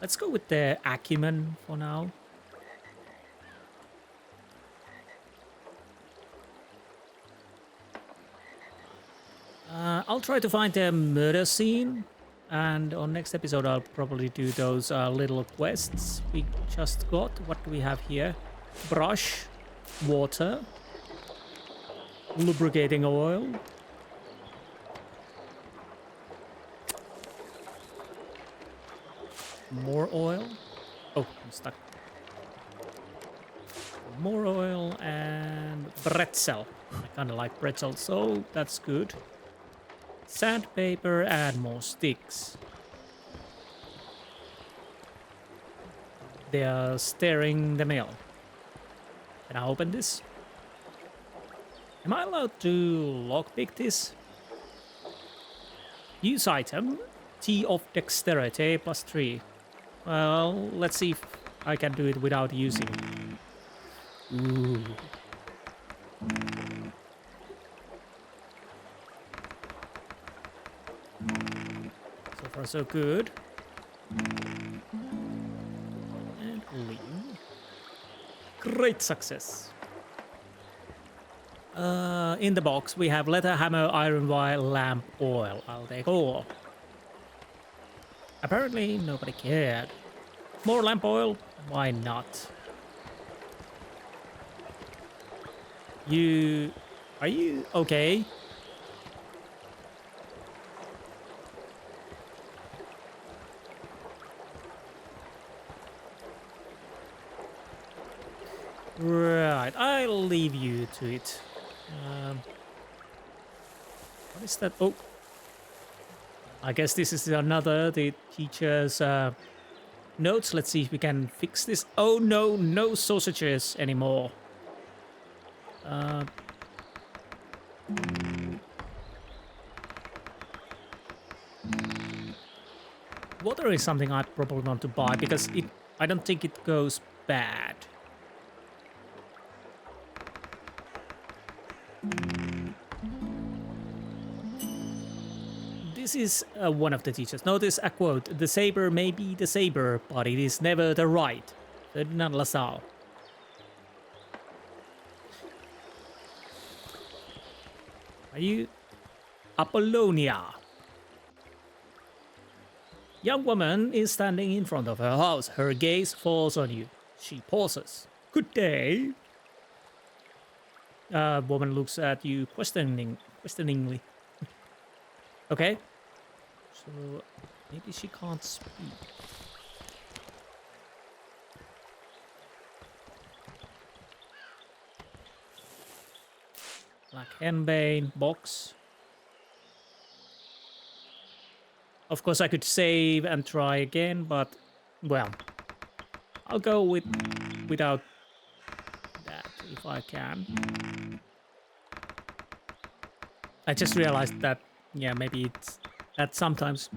Let's go with the acumen for now. I'll try to find a murder scene, and on next episode I'll probably do those little quests we just got. What do we have here? Brush, water, lubricating oil. More oil. Oh, I'm stuck. More oil and pretzel. I kind of like pretzel, so that's good. Sandpaper and more sticks. They are stirring the mill. Can I open this? Am I allowed to lockpick this? Use item. Tea of dexterity +3. Well, let's see if I can do it without using it. Ooh. So far so good. And leave. Great success. In the box we have leather, hammer, iron wire, lamp, oil. I'll take all. Apparently nobody cared. More lamp oil? Why not? Are you okay? Right, I'll leave you to it. What is that? Oh. I guess this is the teacher's notes. Let's see if we can fix this. Oh no, no sausages anymore. Water is something I'd probably want to buy because I don't think it goes bad. This is one of the teachers. Notice a quote. The saber may be the saber, but it is never the right. Ferdinand Lassalle. Are you? Apollonia. Young woman is standing in front of her house. Her gaze falls on you. She pauses. Good day. Woman looks at you questioningly. Okay. So maybe she can't speak. Black henbane box. Of course I could save and try again, but well, I'll go without that if I can. I just realized that yeah, maybe that's sometimes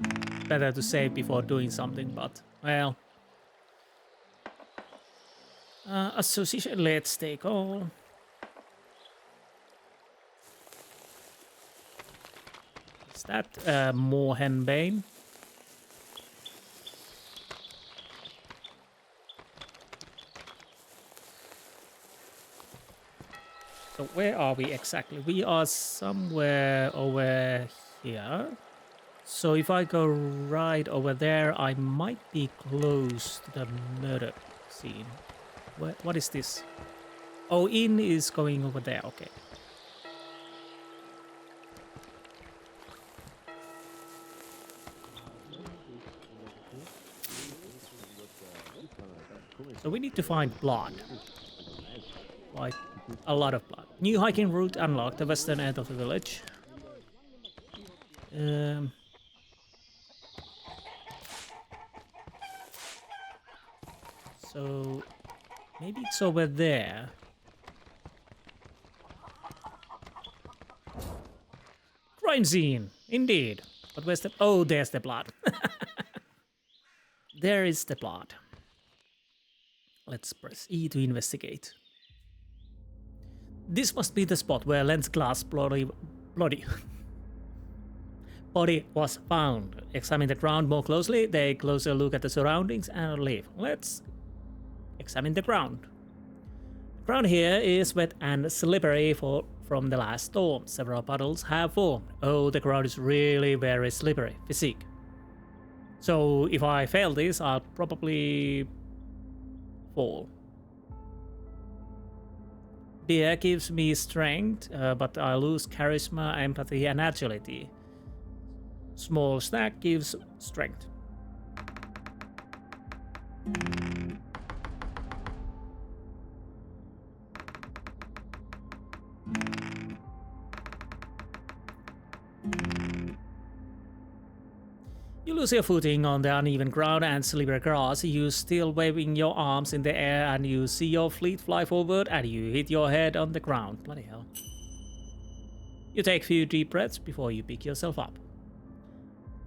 better to save before doing something, but well. Association, let's take all. Is that more henbane? So where are we exactly? We are somewhere over here. So if I go right over there, I might be close to the murder scene. What is this? Oh, inn is going over there. Okay. So we need to find blood. Like a lot of blood. New hiking route unlocked, the western end of the village. So maybe it's over there. Crime scene, indeed. But where's the... Oh, there's the blood. There is the blood. Let's press E to investigate. This must be the spot where Len's glass body was found. Examine the ground more closely, take a closer look at the surroundings and leave. Let's examine the ground. The ground here is wet and slippery from the last storm. Several puddles have formed. Oh, the ground is really very slippery. Physique. So if I fail this, I'll probably fall. Beer gives me strength, but I lose charisma, empathy, and agility. Small snack gives strength. You lose your footing on the uneven ground and slippery grass. You still waving your arms in the air and you see your fleet fly forward and you hit your head on the ground. Bloody hell. You take a few deep breaths before you pick yourself up.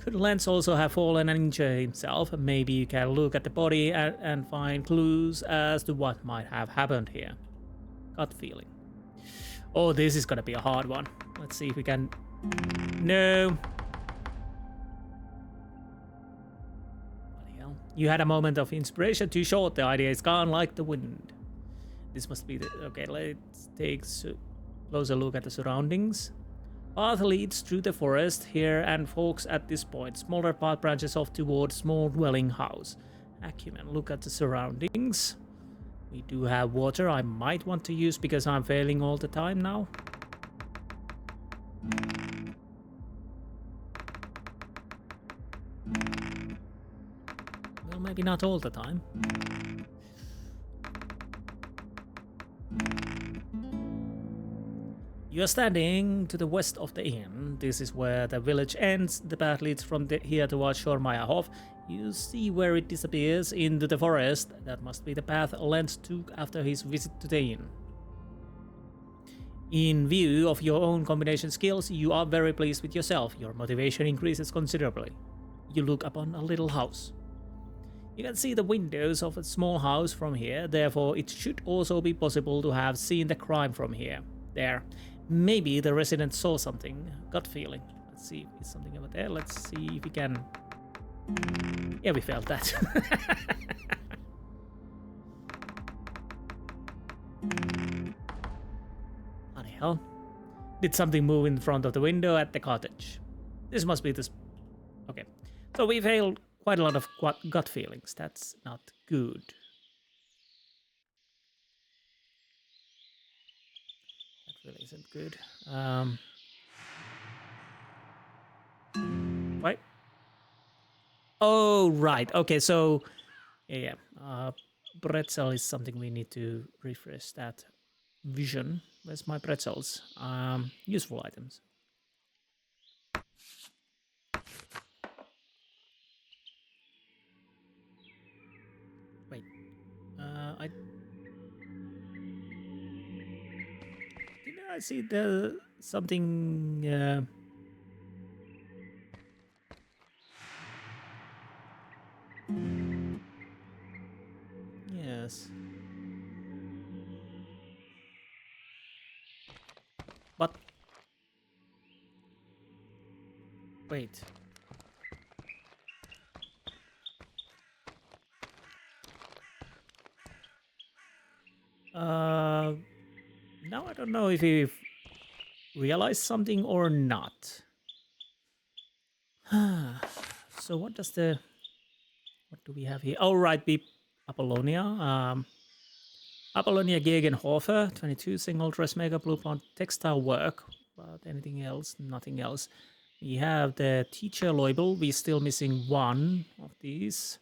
Could Lance also have fallen and injured himself? Maybe you can look at the body and find clues as to what might have happened here. Gut feeling. Oh, this is gonna be a hard one. Let's see if we can... No. You had a moment of inspiration, too short, the idea is gone like the wind. This must be the... Okay, let's take a closer look at the surroundings. Path leads through the forest here and forks at this point. Smaller path branches off towards small dwelling house. Acumen, look at the surroundings. We do have water I might want to use because I'm failing all the time now. Well, maybe not all the time. You are standing to the west of the inn. This is where the village ends. The path leads from here towards Schormeierhof. You see where it disappears into the forest. That must be the path Lenz took after his visit to the inn. In view of your own combination skills, you are very pleased with yourself. Your motivation increases considerably. You look upon a little house. You can see the windows of a small house from here, therefore it should also be possible to have seen the crime from here. There. Maybe the resident saw something. Gut feeling. Let's see if it's something over there. Let's see if we can... Yeah, we failed that. What the hell? Did something move in front of the window at the cottage? This must be this... Okay. So we failed quite a lot of gut feelings. That's not good. That really isn't good. What? Oh, right. Okay, so... Yeah. Pretzel is something we need to refresh that vision. Where's my pretzels? Useful items. Wait. Didn't I see the something? Yes. But wait. Now I don't know if he realized something or not. So what does the... What do we have here? Oh, right, Apollonia. Apollonia Gegenhofer, 22, single dressmaker, blueprint, textile work. But anything else? Nothing else. We have the teacher label. We're still missing one of these.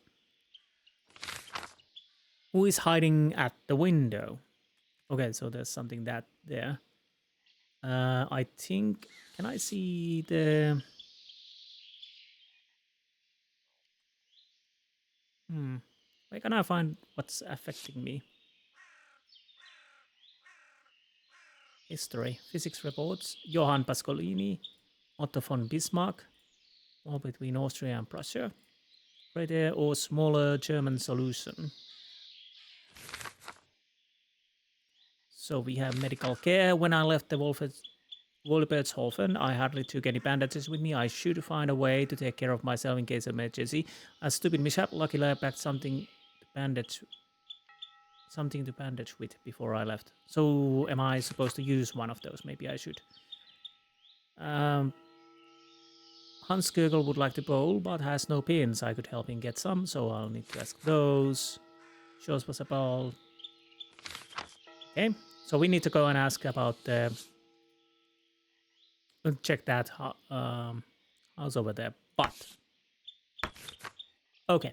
Who is hiding at the window? Okay, so there's something that there. I think... Can I see the... Where can I find what's affecting me? History. Physics reports. Johann Pascolini. Otto von Bismarck. War between Austria and Prussia. Greater or smaller German solution. So we have medical care. When I left the Wolpertshofen, I hardly took any bandages with me. I should find a way to take care of myself in case of emergency. A stupid mishap. Luckily I packed something to bandage with before I left. So am I supposed to use one of those? Maybe I should. Hans Gurgel would like to bowl, but has no pins. I could help him get some, so I'll need to ask those. Shows was a ball. Okay, so we need to go and ask about the... check that house over there, but... Okay.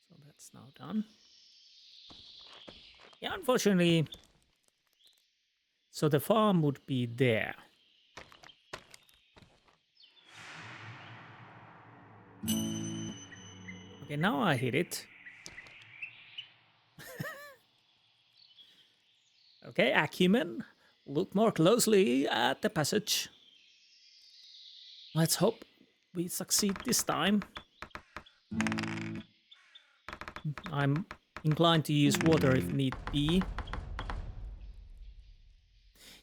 So that's now done. Yeah, unfortunately... So the farm would be there. Okay, now I hit it. Okay, acumen. Look more closely at the passage. Let's hope we succeed this time. I'm inclined to use water if need be.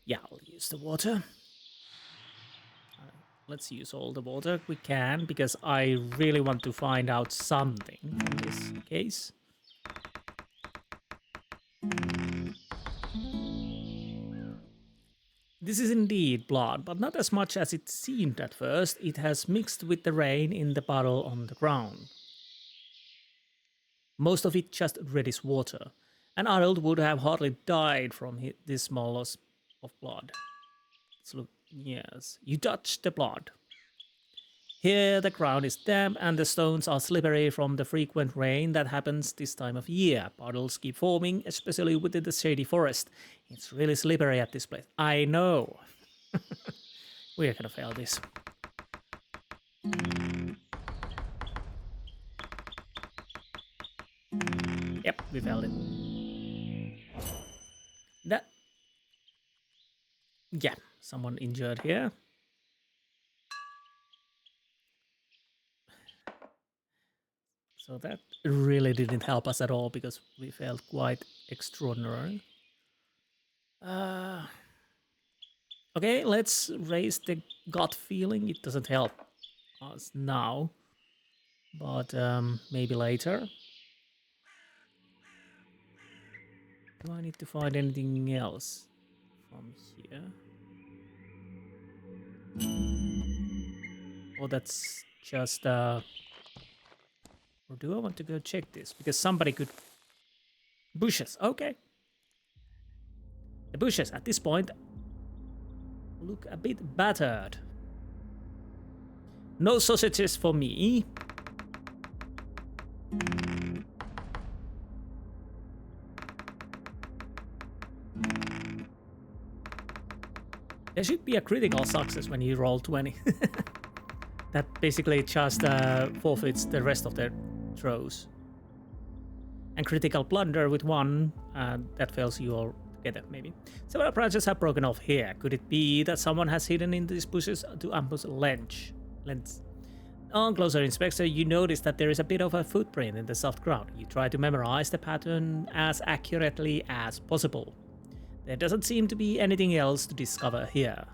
Yeah, I'll use the water. Let's use all the water we can, because I really want to find out something from this case. This is indeed blood, but not as much as it seemed at first. It has mixed with the rain in the puddle on the ground. Most of it just reddish water. An adult would have hardly died from this small loss of blood. Let's look. Yes, you touched the blood. Here the ground is damp and the stones are slippery from the frequent rain that happens this time of year. Puddles keep forming, especially within the shady forest. It's really slippery at this place. I know. We're gonna fail this. Yep, we failed it. Yeah, someone injured here. So that really didn't help us at all because we felt quite extraordinary. Okay, let's raise the gut feeling. It doesn't help us now, but maybe later. Do I need to find anything else from here? Or that's just or do I want to go check this? Because somebody could... Bushes, okay. The bushes at this point look a bit battered. No sausages for me. There should be a critical success when you roll 20. That basically just forfeits the rest of the throws. And critical blunder with 1, that fails you all together, maybe. Several branches have broken off here. Could it be that someone has hidden in these bushes to ambush lens? On closer inspection, you notice that there is a bit of a footprint in the soft ground. You try to memorize the pattern as accurately as possible. There doesn't seem to be anything else to discover here.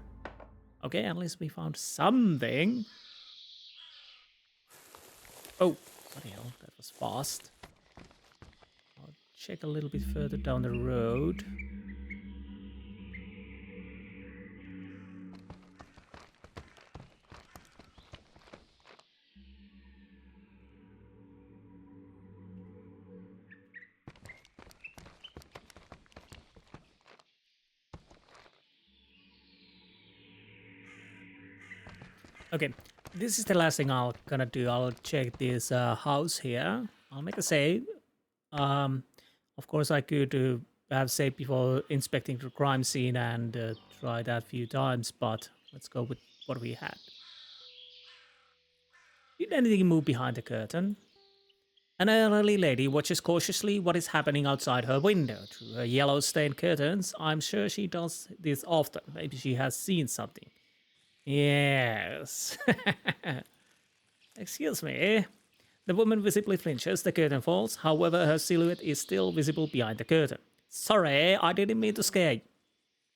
Okay, at least we found something. Oh, bloody hell, that was fast. I'll check a little bit further down the road. Okay, this is the last thing I'll gonna do. I'll check this house here. I'll make a save. Of course, I could have saved before inspecting the crime scene and try that a few times, but let's go with what we had. Did anything move behind the curtain? An elderly lady watches cautiously what is happening outside her window through her yellow-stained curtains. I'm sure she does this often. Maybe she has seen something. Yes. Excuse me. The woman visibly flinches, the curtain falls. However, her silhouette is still visible behind the curtain. Sorry, I didn't mean to scare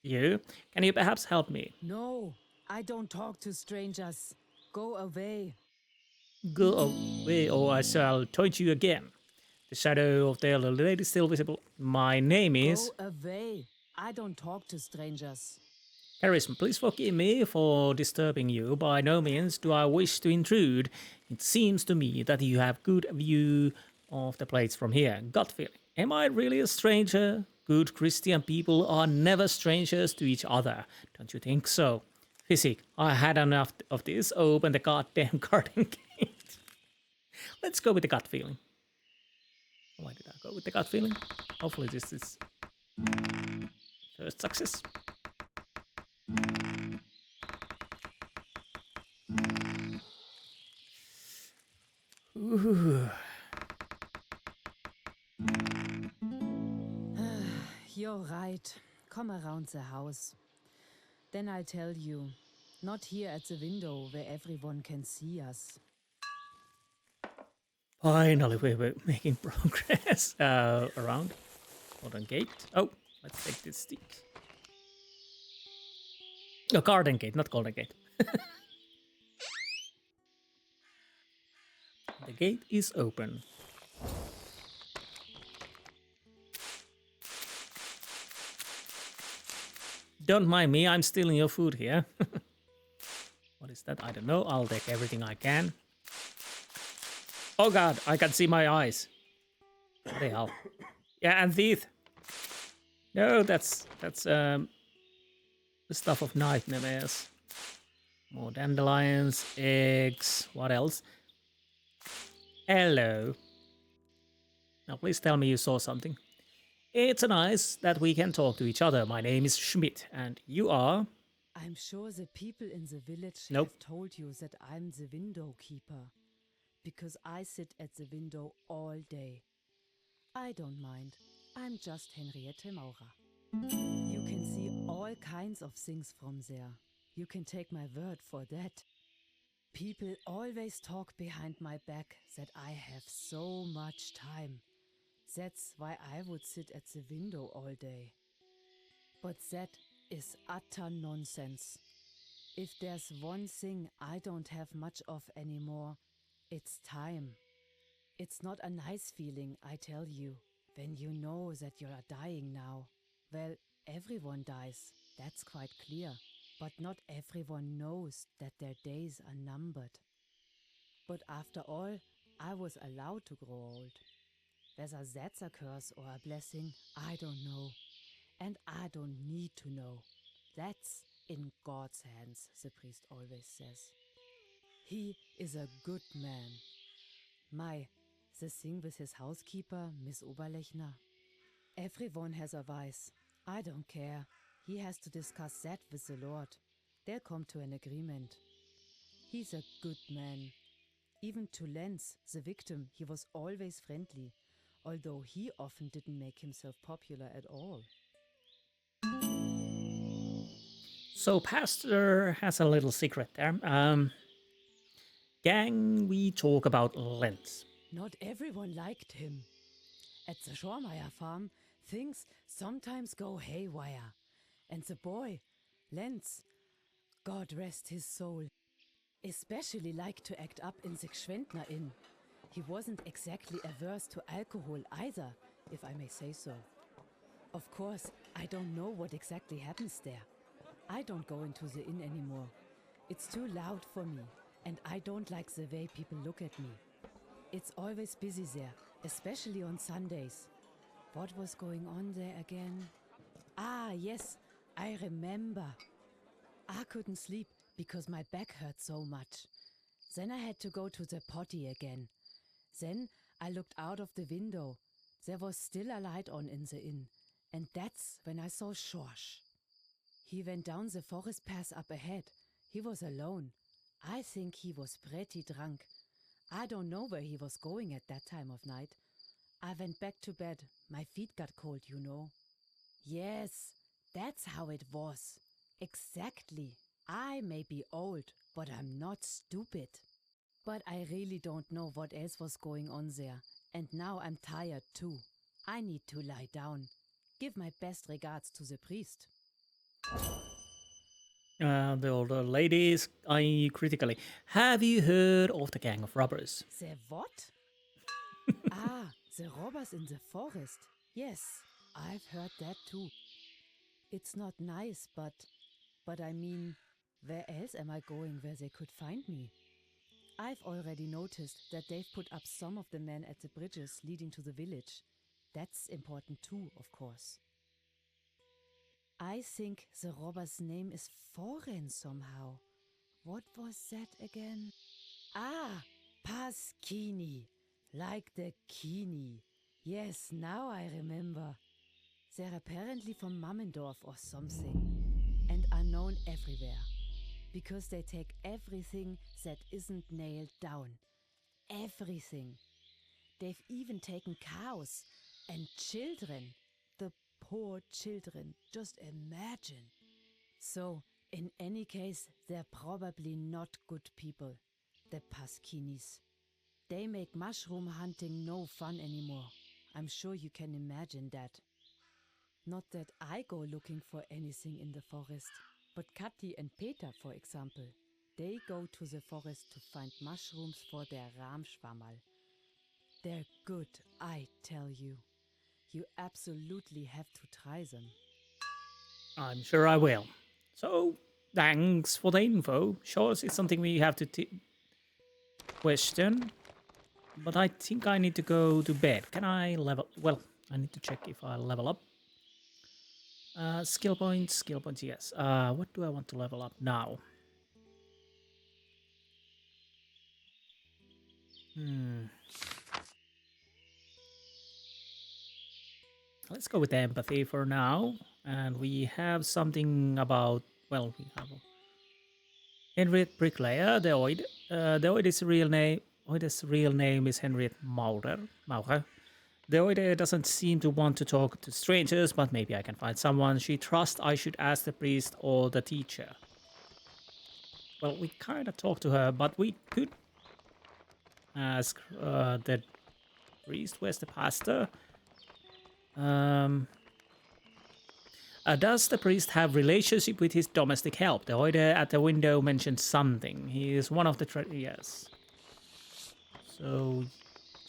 you. Can you perhaps help me? No, I don't talk to strangers. Go away. Go away or I shall taunt you again. The shadow of the elderly lady is still visible. My name is... Go away. I don't talk to strangers. Charisma, please forgive me for disturbing you. By no means do I wish to intrude. It seems to me that you have good view of the place from here. Gut feeling. Am I really a stranger? Good Christian people are never strangers to each other. Don't you think so? Physic, I had enough of this. Open the goddamn garden gate. Let's go with the gut feeling. Why did I go with the gut feeling? Hopefully this is first success. Ooh. You're right. Come around the house. Then I'll tell you. Not here at the window where everyone can see us. Finally, we're making progress around. Golden gate. Oh, let's take this stick. No, garden gate, not golden gate. The gate is open. Don't mind me, I'm stealing your food here. What is that? I don't know. I'll take everything I can. Oh god, I can see my eyes. What the hell? Yeah, and teeth. No, that's the stuff of nightmares. More dandelions, eggs. What else? Hello. Now please tell me you saw something. It's nice that we can talk to each other. My name is Schmidt, and you are... I'm sure the people in the village Nope. have told you that I'm the window keeper. Because I sit at the window all day. I don't mind. I'm just Henriette Maurer. You can see all kinds of things from there. You can take my word for that. People always talk behind my back that I have so much time. That's why I would sit at the window all day. But that is utter nonsense. If there's one thing I don't have much of anymore, it's time. It's not a nice feeling, I tell you, when you know that you are dying now. Well, everyone dies, that's quite clear. But not everyone knows that their days are numbered. But after all, I was allowed to grow old. Whether that's a curse or a blessing, I don't know. And I don't need to know. That's in God's hands, the priest always says. He is a good man. The thing with his housekeeper, Miss Oberlechner. Everyone has a vice. I don't care. He has to discuss that with the Lord. They'll come to an agreement. He's a good man. Even to Lenz, the victim, he was always friendly, although he often didn't make himself popular at all. So Pastor has a little secret there. Gang, we talk about Lenz. Not everyone liked him. At the Schormeyer farm, things sometimes go haywire. And the boy, Lenz, God rest his soul, especially liked to act up in the Gschwendner Inn. He wasn't exactly averse to alcohol either, if I may say so. Of course, I don't know what exactly happens there. I don't go into the inn anymore. It's too loud for me, and I don't like the way people look at me. It's always busy there, especially on Sundays. What was going on there again? Ah, yes, I remember. I couldn't sleep because my back hurt so much. Then I had to go to the potty again. Then I looked out of the window. There was still a light on in the inn, and that's when I saw Schorsch. He went down the forest path up ahead. He was alone. I think he was pretty drunk. I don't know where he was going at that time of night. I went back to bed. My feet got cold, you know. Yes, that's how it was. Exactly. I may be old, but I'm not stupid. But I really don't know what else was going on there. And now I'm tired too. I need to lie down. Give my best regards to the priest. The older lady is eyeing you critically. Have you heard of the gang of robbers? The what? Ah, the robbers in the forest. Yes, I've heard that too. It's not nice, but I mean, where else am I going where they could find me? I've already noticed that they've put up some of the men at the bridges leading to the village. That's important too, of course. I think the robber's name is foreign somehow. What was that again? Ah, Pasquini, like the Kini. Yes, now I remember. They're apparently from Mammendorf or something, and are known everywhere, because they take everything that isn't nailed down. Everything. They've even taken cows and children. The poor children, just imagine. So, in any case, they're probably not good people, the Pasquinis. They make mushroom hunting no fun anymore. I'm sure you can imagine that. Not that I go looking for anything in the forest, but Kathi and Peter, for example, they go to the forest to find mushrooms for their Rahmschwammerl. They're good, I tell you. You absolutely have to try them. I'm sure I will. So, thanks for the info. Sure, it's something we have to question. But I think I need to go to bed. Can I level? Well, I need to check if I level up. Skill points, yes. What do I want to level up now? Let's go with empathy for now. And we have something about, well, we have Henriette Bricklayer, the Oid. The Oid's real name is Henriette Maurer. The Oide doesn't seem to want to talk to strangers, but maybe I can find someone she trusts. I should ask the priest or the teacher. Well, we kind of talked to her, but we could ask the priest. Where's the pastor? Does the priest have relationship with his domestic help? The Oide at the window mentioned something. He is one of the yes. So,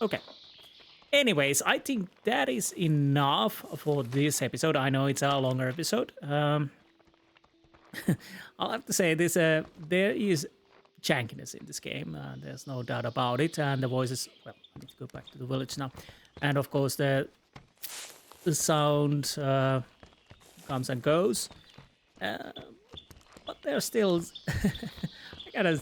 okay. Anyways, I think that is enough for this episode. I know it's a longer episode. I'll have to say this: there is jankiness in this game. There's no doubt about it. And the voices. Well, I need to go back to the village now. And of course, the sound comes and goes. But there's still. I gotta.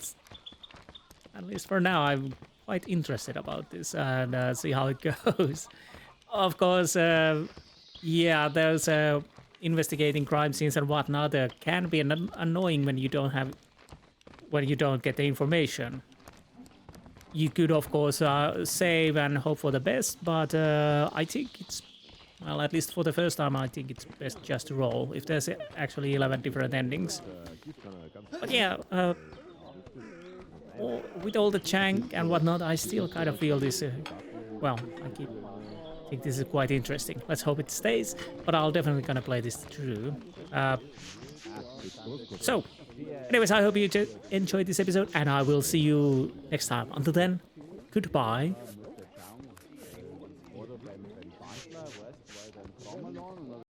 At least for now, I'm quite interested about this and see how it goes. Of course, yeah, there's investigating crime scenes and whatnot. There can be annoying when you don't get the information. You could, of course, save and hope for the best, but I think it's, well, at least for the first time, I think it's best just to roll. If there's actually 11 different endings. But yeah, with all the jank and whatnot, I still kind of feel this, well, I think this is quite interesting. Let's hope it stays, but I'll definitely gonna play this through. So, anyways, I hope you enjoyed this episode, and I will see you next time. Until then, goodbye.